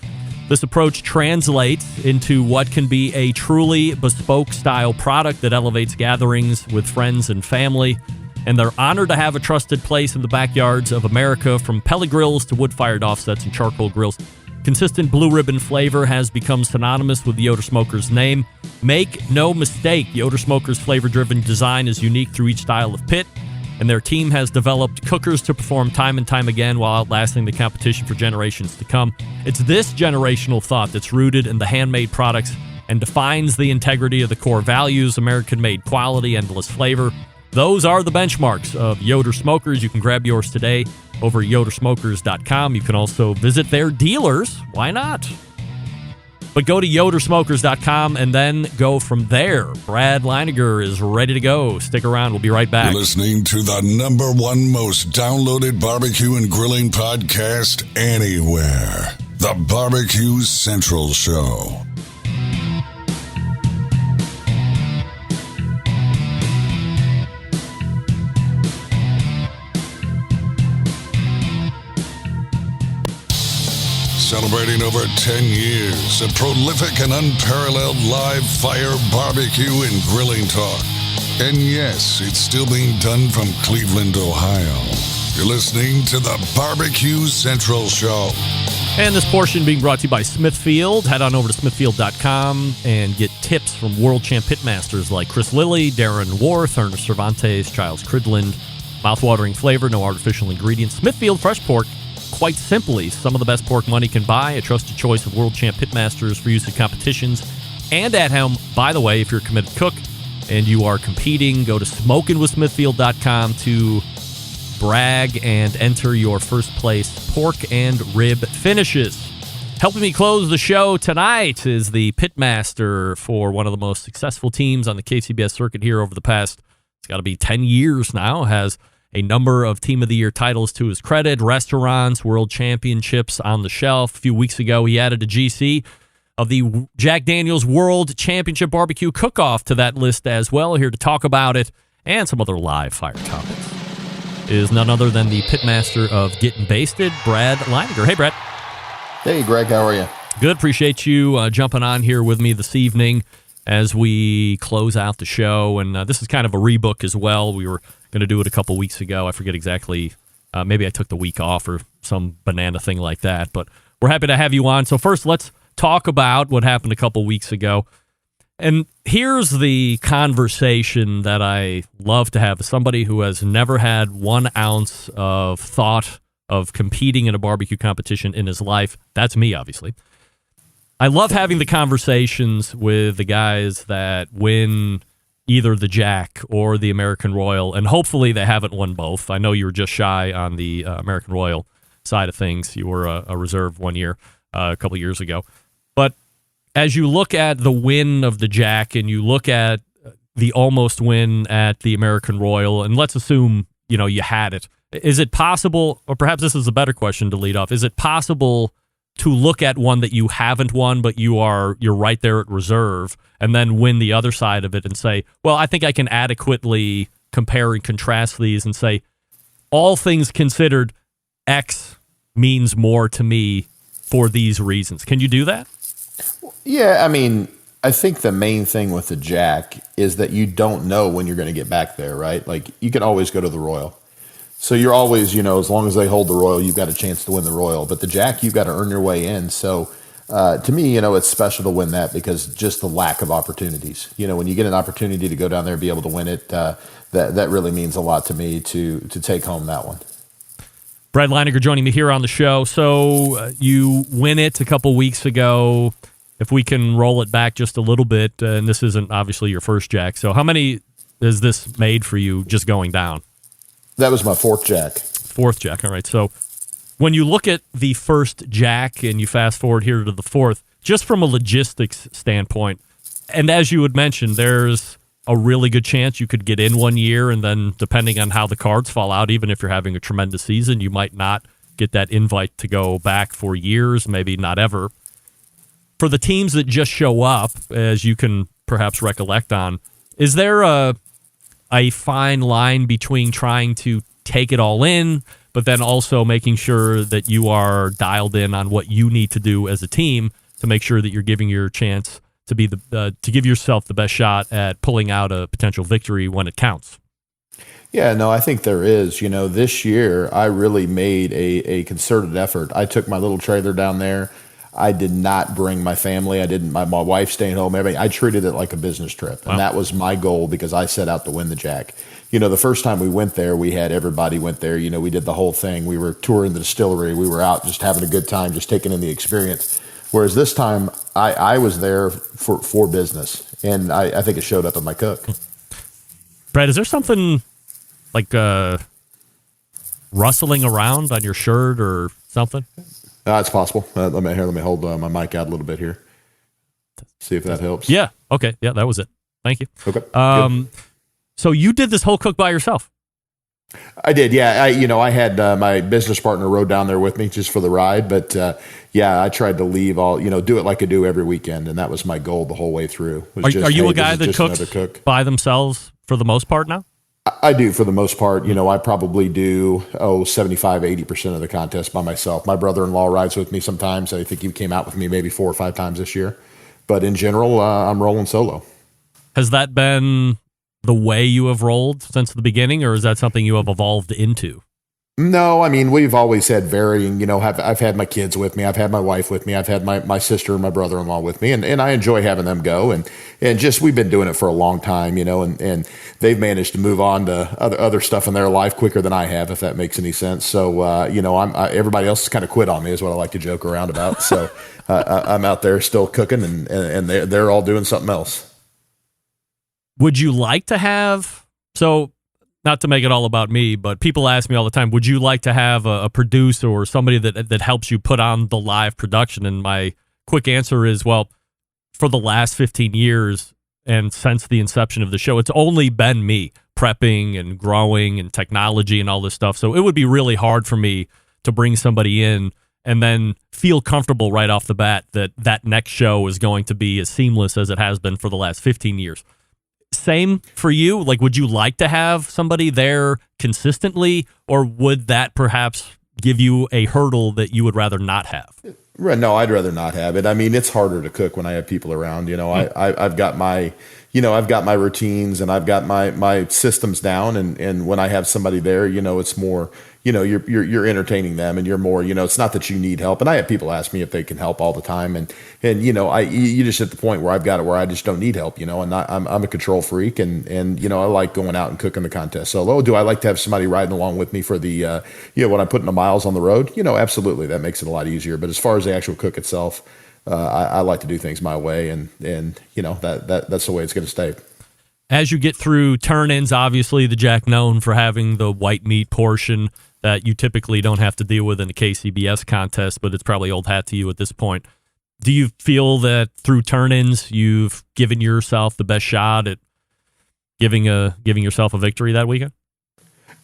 This approach translates into what can be a truly bespoke style product that elevates gatherings with friends and family. And they're honored to have a trusted place in the backyards of America, from pellet grills to wood-fired offsets and charcoal grills. Consistent blue ribbon flavor has become synonymous with the Yoder Smokers name. Make no mistake, Yoder Smokers flavor-driven design is unique through each style of pit, and their team has developed cookers to perform time and time again while outlasting the competition for generations to come. It's this generational thought that's rooted in the handmade products and defines the integrity of the core values: American-made quality, endless flavor. Those are the benchmarks of Yoder Smokers. You can grab yours today over at yodersmokers.com. You can also visit their dealers. Why not? But go to yodersmokers.com and then go from there. Brad Leininger is ready to go. Stick around. We'll be right back. You're listening to the #1 most downloaded barbecue and grilling podcast anywhere. The Barbecue Central Show. Celebrating over 10 years of prolific and unparalleled live fire barbecue and grilling talk. And yes, it's still being done from Cleveland, Ohio. You're listening to the Barbecue Central Show. And this portion being brought to you by Smithfield. Head on over to smithfield.com and get tips from world champ pitmasters like Chris Lilly, Darren Worth, Ernest Cervantes, Giles Cridland. Mouth-watering flavor, no artificial ingredients. Smithfield Fresh Pork. Quite simply, some of the best pork money can buy. A trusted choice of world champ pitmasters for use at competitions and at home. By the way, if you're a committed cook, and you are competing, go to smokingwithsmithfield.com to brag and enter your first place pork and rib finishes. Helping me close the show tonight is the pitmaster for one of the most successful teams on the KCBS circuit here over the past, it's got to be 10 years now, has a number of Team of the Year titles to his credit, restaurants, world championships on the shelf. A few weeks ago, he added a GC of the Jack Daniel's World Championship Barbecue Cook-Off to that list as well. Here to talk about it and some other live fire topics is none other than the pitmaster of Gettin Basted, Brad Leighninger. Hey, Brad. Hey, Greg. How are you? Good. Appreciate you jumping on here with me this evening as we close out the show. And this is kind of a rebook as well. We were going to do it a couple weeks ago. I forget exactly. Maybe I took the week off or some banana thing like that. But we're happy to have you on. So first, let's talk about what happened a couple weeks ago. And here's the conversation that I love to have with somebody who has never had 1 ounce of thought of competing in a barbecue competition in his life. That's me, obviously. I love having the conversations with the guys that win either the Jack or the American Royal, and hopefully they haven't won both. I know you were just shy on the American Royal side of things. You were a reserve 1 year, a couple years ago. But as you look at the win of the Jack and you look at the almost win at the American Royal, and let's assume, you had it. Is it possible, or perhaps this is a better question to lead off, is it possible to look at one that you haven't won, but you're right there at reserve, and then win the other side of it and say, well, I think I can adequately compare and contrast these and say, all things considered, X means more to me for these reasons. Can you do that? Yeah, I mean, I think the main thing with the Jack is that you don't know when you're going to get back there, right? Like, you can always go to the Royal. So you're always, as long as they hold the Royal, you've got a chance to win the Royal. But the Jack, you've got to earn your way in. So to me, it's special to win that because just the lack of opportunities. When you get an opportunity to go down there and be able to win it, that really means a lot to me to take home that one. Brad Leininger joining me here on the show. So you win it a couple weeks ago. If we can roll it back just a little bit, and this isn't obviously your first Jack. So how many has this made for you just going down? That was my fourth Jack. Fourth Jack. All right. So when you look at the first Jack and you fast forward here to the fourth, just from a logistics standpoint, and as you had mentioned, there's a really good chance you could get in 1 year, and then depending on how the cards fall out, even if you're having a tremendous season, you might not get that invite to go back for years, maybe not ever. For the teams that just show up, as you can perhaps recollect on, is there a fine line between trying to take it all in, but then also making sure that you are dialed in on what you need to do as a team to make sure that you're giving your chance to be to give yourself the best shot at pulling out a potential victory when it counts? Yeah, no, I think there is. This year I really made a concerted effort. I took my little trailer down there. I did not bring my family. I didn't. My wife staying home. Everybody. I treated it like a business trip, and that was my goal because I set out to win the Jack. The first time we went there, we had everybody went there. We did the whole thing. We were touring the distillery. We were out just having a good time, just taking in the experience. Whereas this time, I was there for business, and I think it showed up in my cook. Brad, is there something like rustling around on your shirt or something? It's possible. Let me hold my mic out a little bit here. See if that helps. Yeah. Okay. Yeah, that was it. Thank you. Okay. So you did this whole cook by yourself? I did. Yeah. I had my business partner rode down there with me just for the ride, but I tried to leave all, do it like I do every weekend, and that was my goal the whole way through. Are you a guy that cooks by themselves for the most part now? I do for the most part. I probably do 75, 80% of the contest by myself. My brother-in-law rides with me sometimes. I think he came out with me maybe 4 or 5 times this year. But in general, I'm rolling solo. Has that been the way you have rolled since the beginning, or is that something you have evolved into? No, I mean, we've always had varying, I've had my kids with me. I've had my wife with me. I've had my sister and my brother-in-law with me. And I enjoy having them go. And just, we've been doing it for a long time, and they've managed to move on to other stuff in their life quicker than I have, if that makes any sense. So, everybody else has kind of quit on me is what I like to joke around about. So I'm out there still cooking and they're all doing something else. would you like to have, so not to make it all about me, but people ask me all the time, would you like to have a producer or somebody that helps you put on the live production? And my quick answer is, well, for the last 15 years and since the inception of the show, it's only been me prepping and growing and technology and all this stuff. So it would be really hard for me to bring somebody in and then feel comfortable right off the bat that next show is going to be as seamless as it has been for the last 15 years. Same for you? Like, would you like to have somebody there consistently, or would that perhaps give you a hurdle that you would rather not have? No, I'd rather not have it. I mean, it's harder to cook when I have people around. I've got my, I've got my routines and I've got my systems down. And when I have somebody there, it's more, you're entertaining them and you're more, it's not that you need help. And I have people ask me if they can help all the time. And you just at the point where I've got it where I just don't need help, and I'm a control freak and I like going out and cooking the contest solo. Do I like to have somebody riding along with me for the, when I'm putting the miles on the road? Absolutely. That makes it a lot easier. But as far as the actual cook itself, I like to do things my way, and that's the way it's going to stay. As you get through turn-ins, obviously the Jack known for having the white meat portion that you typically don't have to deal with in a KCBS contest, but it's probably old hat to you at this point. Do you feel that through turn-ins you've given yourself the best shot at giving yourself a victory that weekend?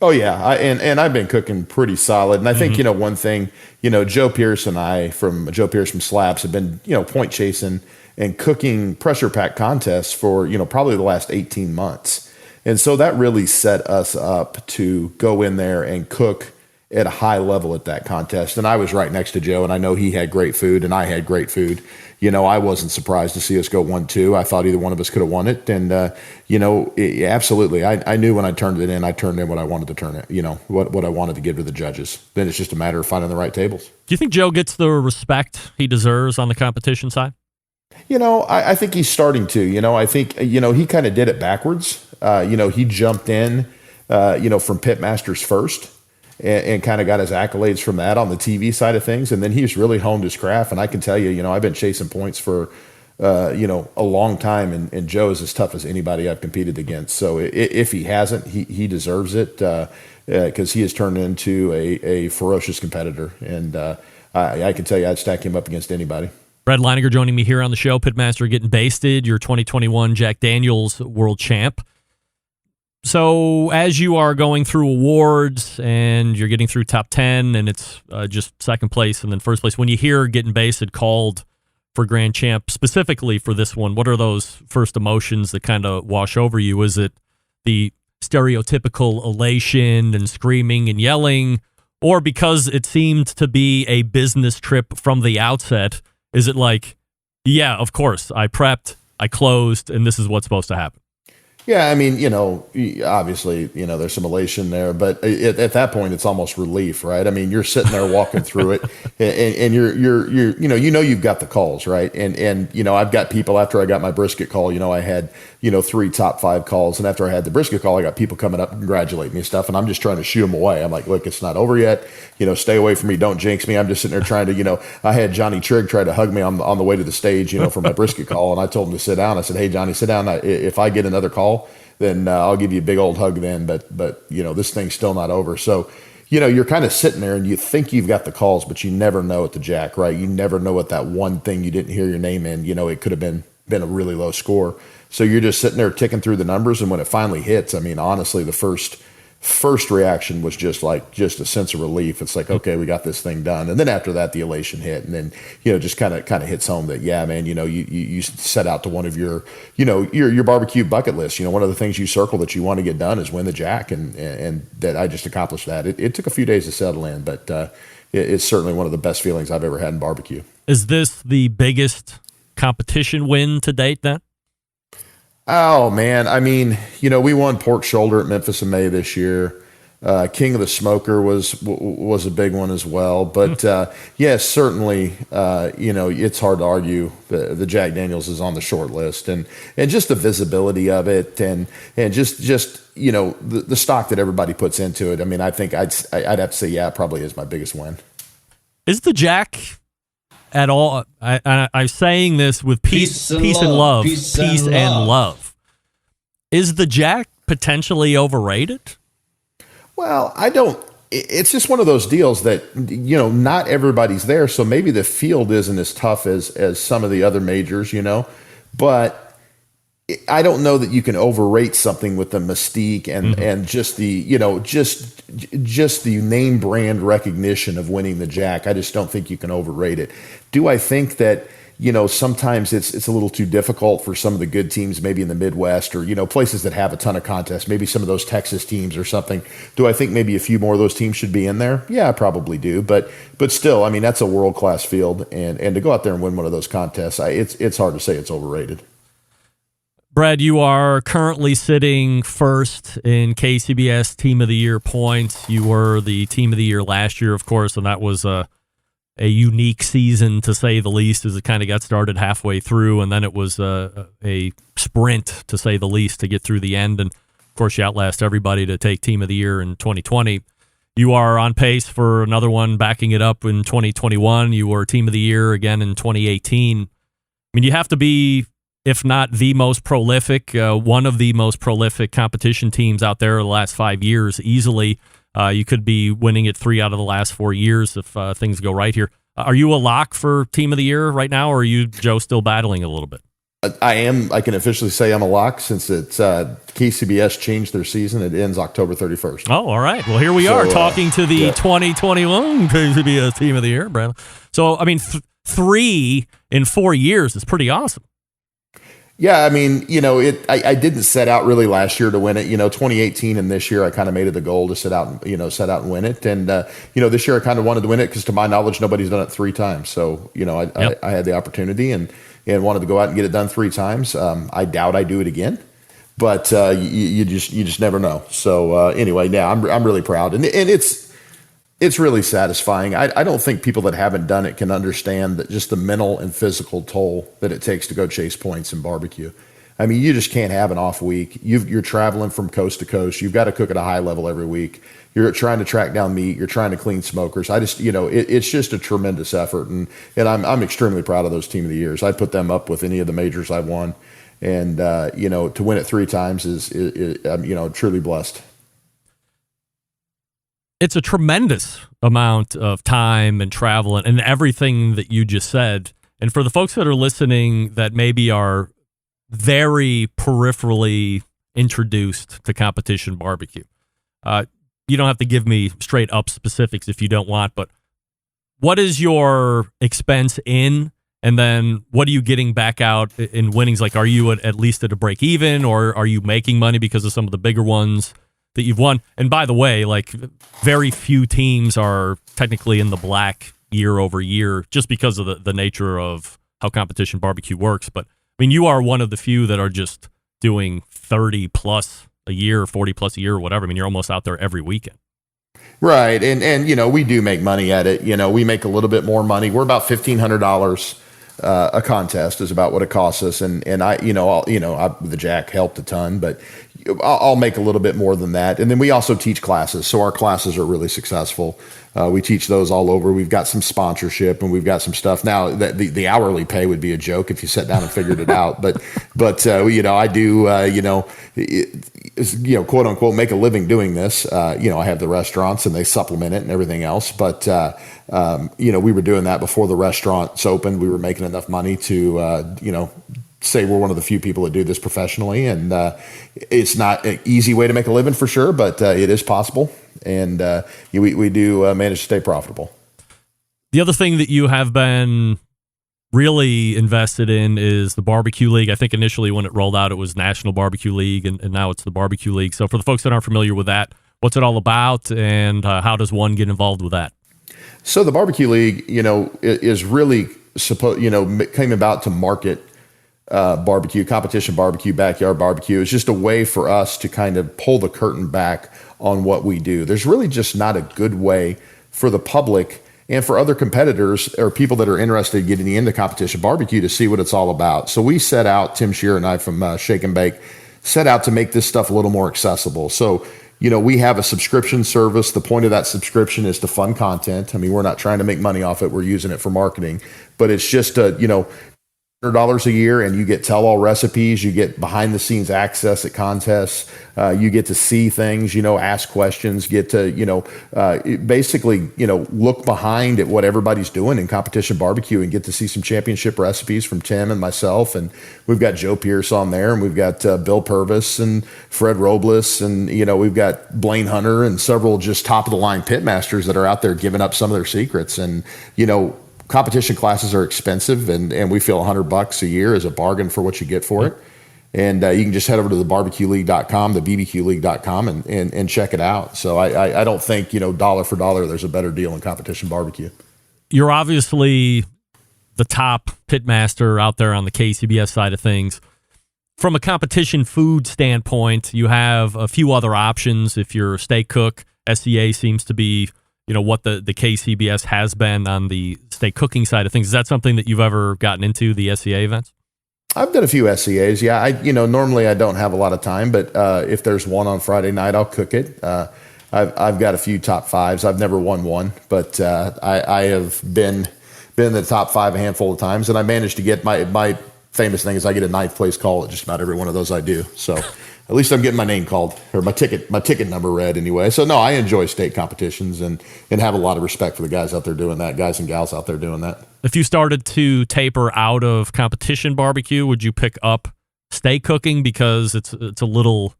Oh yeah, and I've been cooking pretty solid, and I think one thing, Joe Pierce and I from Slaps have been point chasing and cooking pressure pack contests for probably the last 18 months, and so that really set us up to go in there and cook at a high level at that contest. And I was right next to Joe, and I know he had great food and I had great food. I wasn't surprised to see us go 1-2. I thought either one of us could have won it. And, absolutely. I knew when I turned it in, I turned in what I wanted to turn it, what I wanted to give to the judges. Then it's just a matter of finding the right tables. Do you think Joe gets the respect he deserves on the competition side? I think he's starting to. I think, he kind of did it backwards. He jumped in, from Pitmasters first. And kind of got his accolades from that on the TV side of things. And then he's really honed his craft. And I can tell you, I've been chasing points for, a long time. And Joe is as tough as anybody I've competed against. So if he hasn't, he deserves it because he has turned into a ferocious competitor. And I can tell you I'd stack him up against anybody. Brad Leininger joining me here on the show. Pitmaster Gettin Basted, your 2021 Jack Daniels world champ. So as you are going through awards and you're getting through top 10 and it's just second place and then first place, when you hear Gettin Basted called for grand champ specifically for this one, what are those first emotions that kind of wash over you? Is it the stereotypical elation and screaming and yelling, or because it seemed to be a business trip from the outset, is it like, yeah, of course, I prepped, I closed, and this is what's supposed to happen? Yeah, I mean, obviously, there's some elation there, but at that point, it's almost relief, right? I mean, you're sitting there walking through it, and you're you've got the calls, right? And I've got people after I got my brisket call, I had 3 top 5 calls, and after I had the brisket call, I got people coming up and congratulating me and stuff, and I'm just trying to shoo them away. I'm like, look, it's not over yet. Stay away from me. Don't jinx me. I'm just sitting there trying to, I had Johnny Trigg try to hug me on the way to the stage, for my brisket call, and I told him to sit down. I said, hey, Johnny, sit down. If I get another call, then I'll give you a big old hug then. But this thing's still not over. So, you're kind of sitting there and you think you've got the calls, but you never know at the Jack, right? You never know what that one thing you didn't hear your name in. It could have been a really low score. So you're just sitting there ticking through the numbers. And when it finally hits, I mean, honestly, the first reaction was just a sense of relief. It's like, okay, we got this thing done. And then after that, the elation hit. And then, just kind of hits home that, yeah, man, you set out to one of your barbecue bucket list. One of the things you circle that you want to get done is win the Jack. And that I just accomplished that. It took a few days to settle in, but it's certainly one of the best feelings I've ever had in barbecue. Is this the biggest competition win to date then? Oh man, I mean, we won pork shoulder at Memphis in May this year. King of the Smoker was a big one as well. But yes, certainly, it's hard to argue the Jack Daniels is on the short list, and just the visibility of it, and just the stock that everybody puts into it. I mean, I think I'd have to say, yeah, it probably is my biggest win. Is the Jack at all? I'm saying this with peace and love. Is the Jack potentially overrated? Well, I don't. It's just one of those deals that, you know, not everybody's there. So maybe the field isn't as tough as some of the other majors, you know, but I don't know that you can overrate something with the mystique and just the, you know, just the name brand recognition of winning the Jack. I just don't think you can overrate it. Do I think that, you know, sometimes it's a little too difficult for some of the good teams, maybe in the Midwest or, you know, places that have a ton of contests, maybe some of those Texas teams or something. Do I think maybe a few more of those teams should be in there? Yeah, I probably do. But still, I mean, that's a world-class field. And to go out there and win one of those contests, it's hard to say it's overrated. Brad, you are currently sitting first in KCBS Team of the Year points. You were the Team of the Year last year, of course, and that was a unique season, to say the least, as it kind of got started halfway through, and then it was a sprint, to say the least, to get through the end. And, of course, you outlast everybody to take Team of the Year in 2020. You are on pace for another one, backing it up in 2021. You were Team of the Year again in 2018. I mean, you have to be, if not the most prolific, one of the most prolific competition teams out there the last 5 years, easily. You could be winning it 3 out of the last 4 years if things go right here. Are you a lock for Team of the Year right now, or are you, Joe, still battling a little bit? I am. I can officially say I'm a lock since it's KCBS changed their season. It ends October 31st. Oh, all right. Well, here we are talking to the 2021 KCBS Team of the Year, Brad. So, I mean, 3 in 4 years is pretty awesome. Yeah, I mean, you know, I didn't set out really last year to win it. You know, 2018 and this year I kind of made it the goal to set out and win it. And, you know, this year I kind of wanted to win it because, to my knowledge, nobody's done it 3 times. So, you know, I had the opportunity and wanted to go out and get it done 3 times. I doubt I do it again, but you just never know. So anyway, yeah, I'm really proud. And it's really satisfying. I don't think people that haven't done it can understand that just the mental and physical toll that it takes to go chase points in barbecue. I mean, you just can't have an off week. You're traveling from coast to coast. You've got to cook at a high level every week. You're trying to track down meat. You're trying to clean smokers. It's just a tremendous effort. And I'm extremely proud of those Team of the Years. I put them up with any of the majors I've won. And, you know, to win it 3 times is you know, truly blessed. It's a tremendous amount of time and travel and everything that you just said. And for the folks that are listening that maybe are very peripherally introduced to competition barbecue, you don't have to give me straight up specifics if you don't want, but what is your expense in, and then what are you getting back out in winnings? Like, are you at least at a break even, or are you making money because of some of the bigger ones that you've won? And by the way, like, very few teams are technically in the black year over year just because of the nature of how competition barbecue works. But I mean, you are one of the few that are just doing 30 plus a year, 40 plus a year, or whatever. I mean, you're almost out there every weekend. Right. And you know, we do make money at it. You know, we make a little bit more money. We're about $1,500 a contest is about what it costs us. And the Jack helped a ton, but I'll make a little bit more than that. And then we also teach classes. So our classes are really successful. We teach those all over. We've got some sponsorship and we've got some stuff. Now the hourly pay would be a joke if you sat down and figured it out. But I do, quote unquote, make a living doing this. I have the restaurants and they supplement it and everything else. But, we were doing that before the restaurants opened. We were making enough money to, say we're one of the few people that do this professionally. And it's not an easy way to make a living for sure, but it is possible. And we do manage to stay profitable. The other thing that you have been really invested in is the Barbecue League. I think initially when it rolled out, it was National Barbecue League, and now it's the Barbecue League. So for the folks that aren't familiar with that, what's it all about, and how does one get involved with that? So the Barbecue League, is really came about to market barbecue, competition barbecue, backyard barbecue. It's just a way for us to kind of pull the curtain back on what we do. There's really just not a good way for the public and for other competitors or people that are interested in getting into competition barbecue to see what it's all about. So we set out, Tim Shearer and I from Shake and Bake, set out to make this stuff a little more accessible. So, we have a subscription service. The point of that subscription is to fund content. I mean, we're not trying to make money off it. We're using it for marketing, but it's just $100 a year, and you get tell-all recipes, you get behind-the-scenes access at contests, you get to see things, ask questions, get to, basically, look behind at what everybody's doing in competition barbecue and get to see some championship recipes from Tim and myself. And we've got Joe Pierce on there, and we've got Bill Purvis and Fred Robles, and, we've got Blaine Hunter and several just top-of-the-line pitmasters that are out there giving up some of their secrets. And, competition classes are expensive, and we feel $100 a year is a bargain for what you get for it. And you can just head over to the barbecueleague.com, the bbqleague.com, and check it out. So I don't think, dollar for dollar, there's a better deal in competition barbecue. You're obviously the top pitmaster out there on the KCBS side of things. From a competition food standpoint, you have a few other options. If you're a steak cook, SCA seems to be what the KCBS has been on the steak cooking side of things. Is that something that you've ever gotten into, the SCA events? I've done a few SCAs. Yeah. Normally I don't have a lot of time, but if there's one on Friday night, I'll cook it. I've got a few top fives. I've never won one, but I have been in the top five a handful of times, and I managed to get my famous thing is I get a ninth place call at just about every one of those I do. So at least I'm getting my name called, or my ticket number read anyway. So no, I enjoy state competitions and have a lot of respect for the guys out there doing that, guys and gals out there doing that. If you started to taper out of competition barbecue, would you pick up steak cooking because it's a little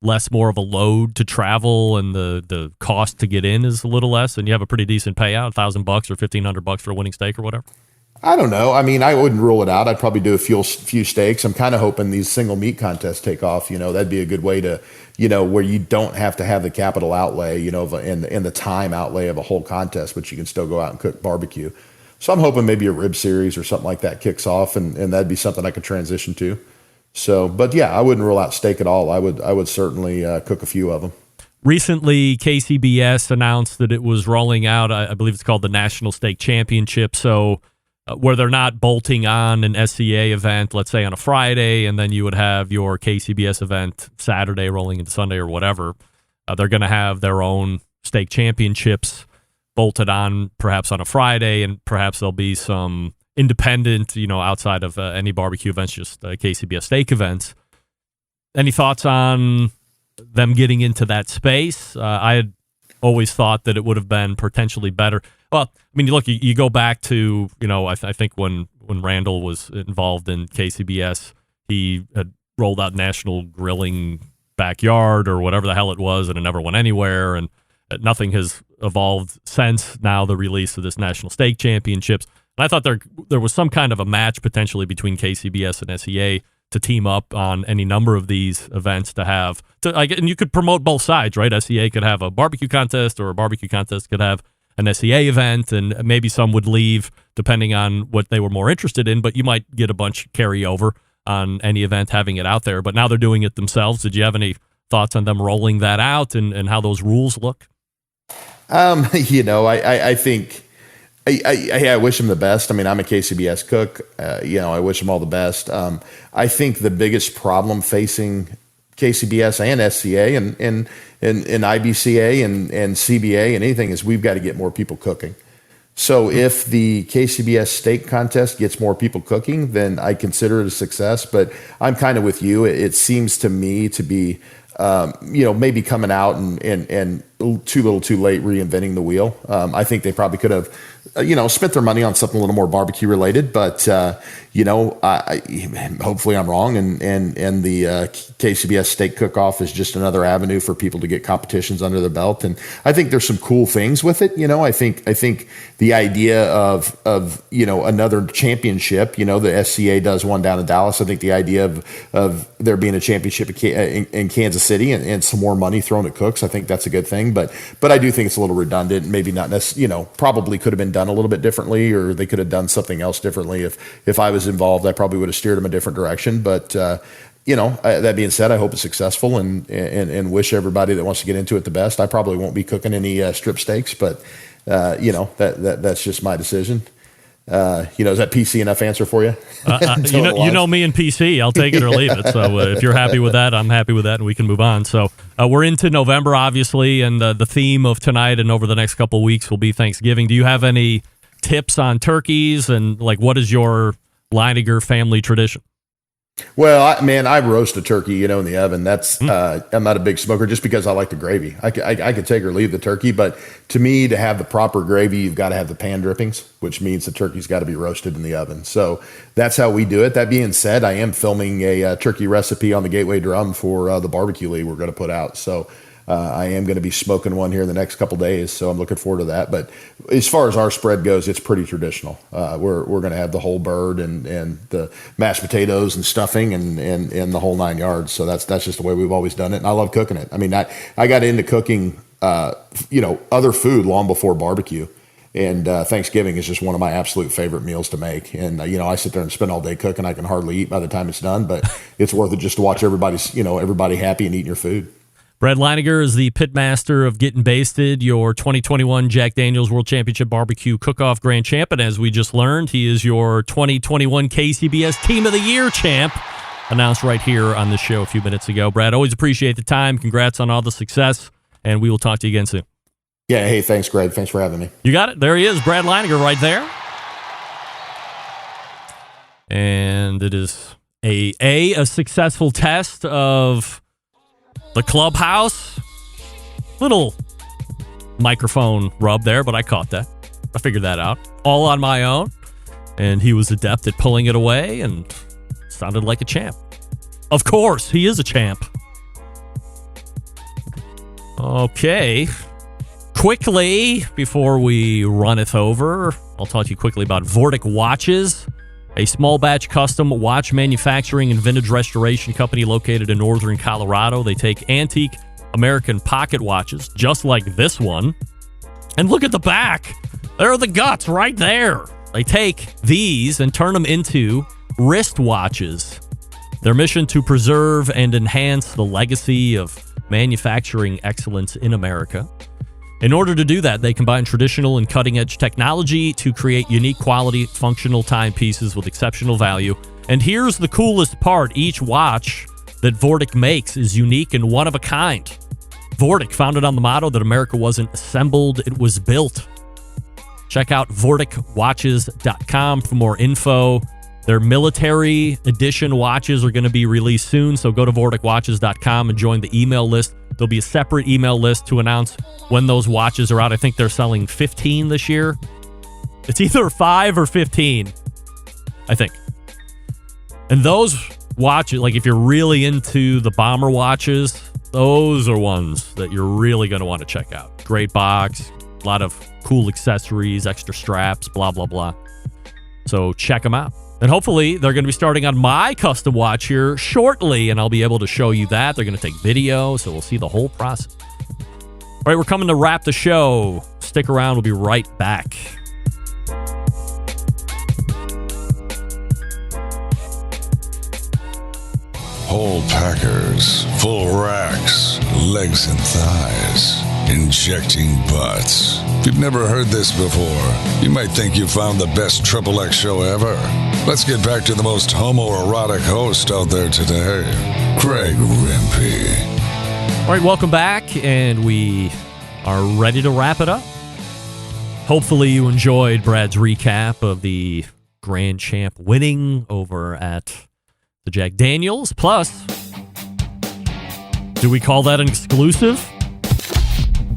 less more of a load to travel and the cost to get in is a little less, and you have a pretty decent payout, $1,000 or $1,500 for a winning steak or whatever? I don't know. I mean, I wouldn't rule it out. I'd probably do a few steaks. I'm kind of hoping these single meat contests take off. That'd be a good way to, where you don't have to have the capital outlay, and the time outlay of a whole contest, but you can still go out and cook barbecue. So I'm hoping maybe a rib series or something like that kicks off, and that'd be something I could transition to. So, but yeah, I wouldn't rule out steak at all. I would certainly cook a few of them. Recently, KCBS announced that it was rolling out, I believe it's called the National Steak Championship. So, where they're not bolting on an SCA event, let's say on a Friday, and then you would have your KCBS event Saturday rolling into Sunday or whatever. They're going to have their own steak championships bolted on perhaps on a Friday, and perhaps there'll be some independent, outside of any barbecue events, just KCBS steak events. Any thoughts on them getting into that space? I had always thought that it would have been potentially better. Well, I mean, look, you go back to, I think when Randall was involved in KCBS, he had rolled out National Grilling Backyard or whatever the hell it was, and it never went anywhere, and nothing has evolved since now the release of this National Steak Championships. And I thought there was some kind of a match potentially between KCBS and SCA to team up on any number of these events and you could promote both sides, right? SCA could have a barbecue contest, or a barbecue contest could have an SCA event, and maybe some would leave depending on what they were more interested in, but you might get a bunch carry over on any event having it out there. But now they're doing it themselves. Did you have any thoughts on them rolling that out and how those rules look? I think I wish them the best. I mean, I'm a KCBS cook. I wish them all the best. I think the biggest problem facing KCBS and SCA and IBCA and CBA and anything is we've got to get more people cooking. So if the KCBS steak contest gets more people cooking, then I consider it a success. But I'm kind of with you. It seems to me to be, maybe coming out and too little too late reinventing the wheel. I think they probably could have, spent their money on something a little more barbecue related, but, hopefully I'm wrong. And the KCBS steak cook-off is just another avenue for people to get competitions under their belt. And I think there's some cool things with it. I think the idea of another championship, the SCA does one down in Dallas. I think the idea of there being a championship in Kansas City and some more money thrown at cooks, I think that's a good thing. But I do think it's a little redundant. Maybe not necessarily, probably could have been done a little bit differently, or they could have done something else differently. If I was involved, I probably would have steered them a different direction. But that being said, I hope it's successful and wish everybody that wants to get into it the best. I probably won't be cooking any strip steaks, but that's just my decision. Is that PC enough answer for you? You know me and PC. I'll take it or leave it. So if you're happy with that, I'm happy with that, and we can move on. So we're into November, obviously, and the theme of tonight and over the next couple of weeks will be Thanksgiving. Do you have any tips on turkeys, and like what is your Leininger family tradition? Well, I roast a turkey, in the oven. That's I'm not a big smoker just because I like the gravy. I could take or leave the turkey, but to me, to have the proper gravy, you've got to have the pan drippings, which means the turkey's got to be roasted in the oven. So that's how we do it. That being said, I am filming a turkey recipe on the Gateway Drum for the barbecue league we're going to put out. So I am going to be smoking one here in the next couple days, so I'm looking forward to that. But as far as our spread goes, it's pretty traditional. We're going to have the whole bird and the mashed potatoes and stuffing and the whole 9 yards. So that's just the way we've always done it, and I love cooking it. I mean, I got into cooking, other food long before barbecue, and Thanksgiving is just one of my absolute favorite meals to make. And I sit there and spend all day cooking. I can hardly eat by the time it's done, but it's worth it just to watch everybody happy and eating your food. Brad Leininger is the pitmaster of Gettin Basted, your 2021 Jack Daniel's World Championship Barbecue Cook-Off Grand Champ. And as we just learned, he is your 2021 KCBS Team of the Year champ, announced right here on the show a few minutes ago. Brad, always appreciate the time. Congrats on all the success, and we will talk to you again soon. Yeah, hey, thanks, Greg. Thanks for having me. You got it. There he is, Brad Leininger right there. And it is a successful test of the clubhouse. Little microphone rub there, but I caught that. I figured that out. All on my own. And he was adept at pulling it away and sounded like a champ. Of course, he is a champ. Okay. Quickly, before we runneth over, I'll talk to you quickly about Vortic Watches, a small batch custom watch manufacturing and vintage restoration company located in northern Colorado. They take antique American pocket watches, just like this one. And look at the back. There are the guts right there. They take these and turn them into wrist watches. Their mission to preserve and enhance the legacy of manufacturing excellence in America. In order to do that, they combine traditional and cutting-edge technology to create unique quality, functional timepieces with exceptional value. And here's the coolest part. Each watch that Vortic makes is unique and one of a kind. Vortic, founded on the motto that America wasn't assembled, it was built. Check out VorticWatches.com for more info. Their military edition watches are going to be released soon, so go to VorticWatches.com and join the email list. There'll be a separate email list to announce when those watches are out. I think they're selling 15 this year. It's either 5 or 15, I think. And those watches, like if you're really into the bomber watches, those are ones that you're really going to want to check out. Great box, a lot of cool accessories, extra straps, blah, blah, blah. So check them out. And hopefully they're going to be starting on my custom watch here shortly, and I'll be able to show you that. They're going to take video, so we'll see the whole process. All right, we're coming to wrap the show. Stick around. We'll be right back. Whole packers, full racks, legs and thighs, injecting butts. If you've never heard this before, you might think you found the best XXX show ever. Let's get back to the most homoerotic host out there today, Craig Rimpey. All right, welcome back, and we are ready to wrap it up. Hopefully you enjoyed Brad's recap of the Grand Champ winning over at the Jack Daniels. Plus, do we call that an exclusive?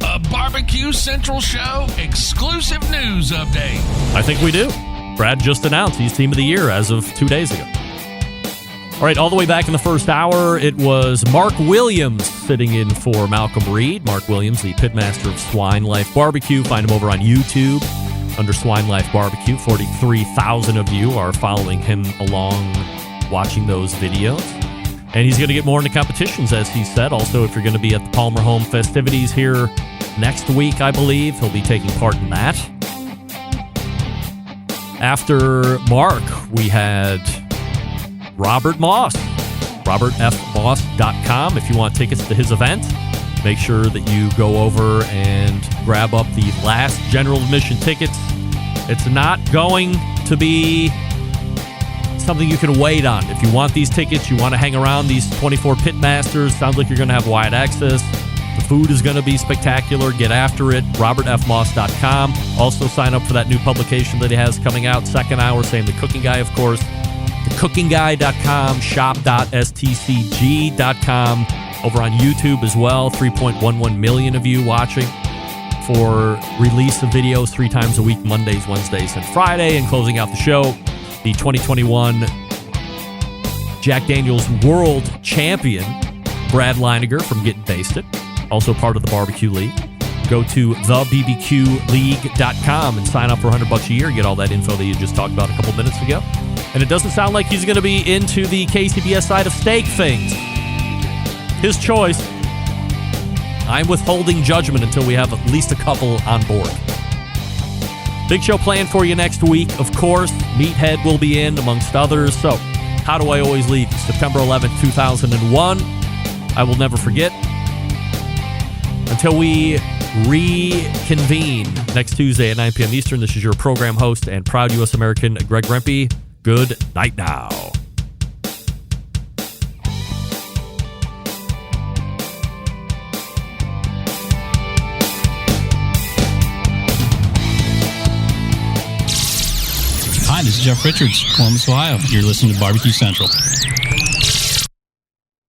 A Barbecue Central Show exclusive news update. I think we do. Brad just announced he's Team of the Year as of 2 days ago. All right, all the way back in the first hour, it was Mark Williams sitting in for Malcolm Reed. Mark Williams, the pitmaster of Swine Life Barbecue. Find him over on YouTube under Swine Life Barbecue. 43,000 of you are following him along, watching those videos. And he's going to get more into competitions, as he said. Also, if you're going to be at the Palmer Home festivities here next week, I believe, he'll be taking part in that. After Mark, we had Robert Moss. RobertFMoss.com. If you want tickets to his event, make sure that you go over and grab up the last general admission tickets. It's not going to be something you can wait on. If you want these tickets, you want to hang around these 24 pitmasters, sounds like you're going to have wide access. The food is going to be spectacular. Get after it. RobertFMoss.com. Also sign up for that new publication that he has coming out, second hour, Sam the Cooking Guy, of course. thecookingguy.com, shop.stcg.com, over on YouTube as well. 3.11 million of you watching for release of videos 3 times a week, Mondays, Wednesdays, and Friday. And closing out the show, the 2021 Jack Daniels World Champion, Brad Leininger from Gettin Basted, also part of the Barbecue League. Go to thebbqleague.com and sign up for $100 a year. Get all that info that you just talked about a couple minutes ago. And it doesn't sound like he's going to be into the KCBS side of steak things. His choice. I'm withholding judgment until we have at least a couple on board. Big show planned for you next week. Of course, Meathead will be in, amongst others. So, how do I always leave? September 11th, 2001. I will never forget. Until we reconvene next Tuesday at 9 p.m. Eastern, this is your program host and proud U.S. American, Greg Rempe. Good night now. Hi, this is Jeff Richards, Columbus, Ohio. You're listening to Barbecue Central.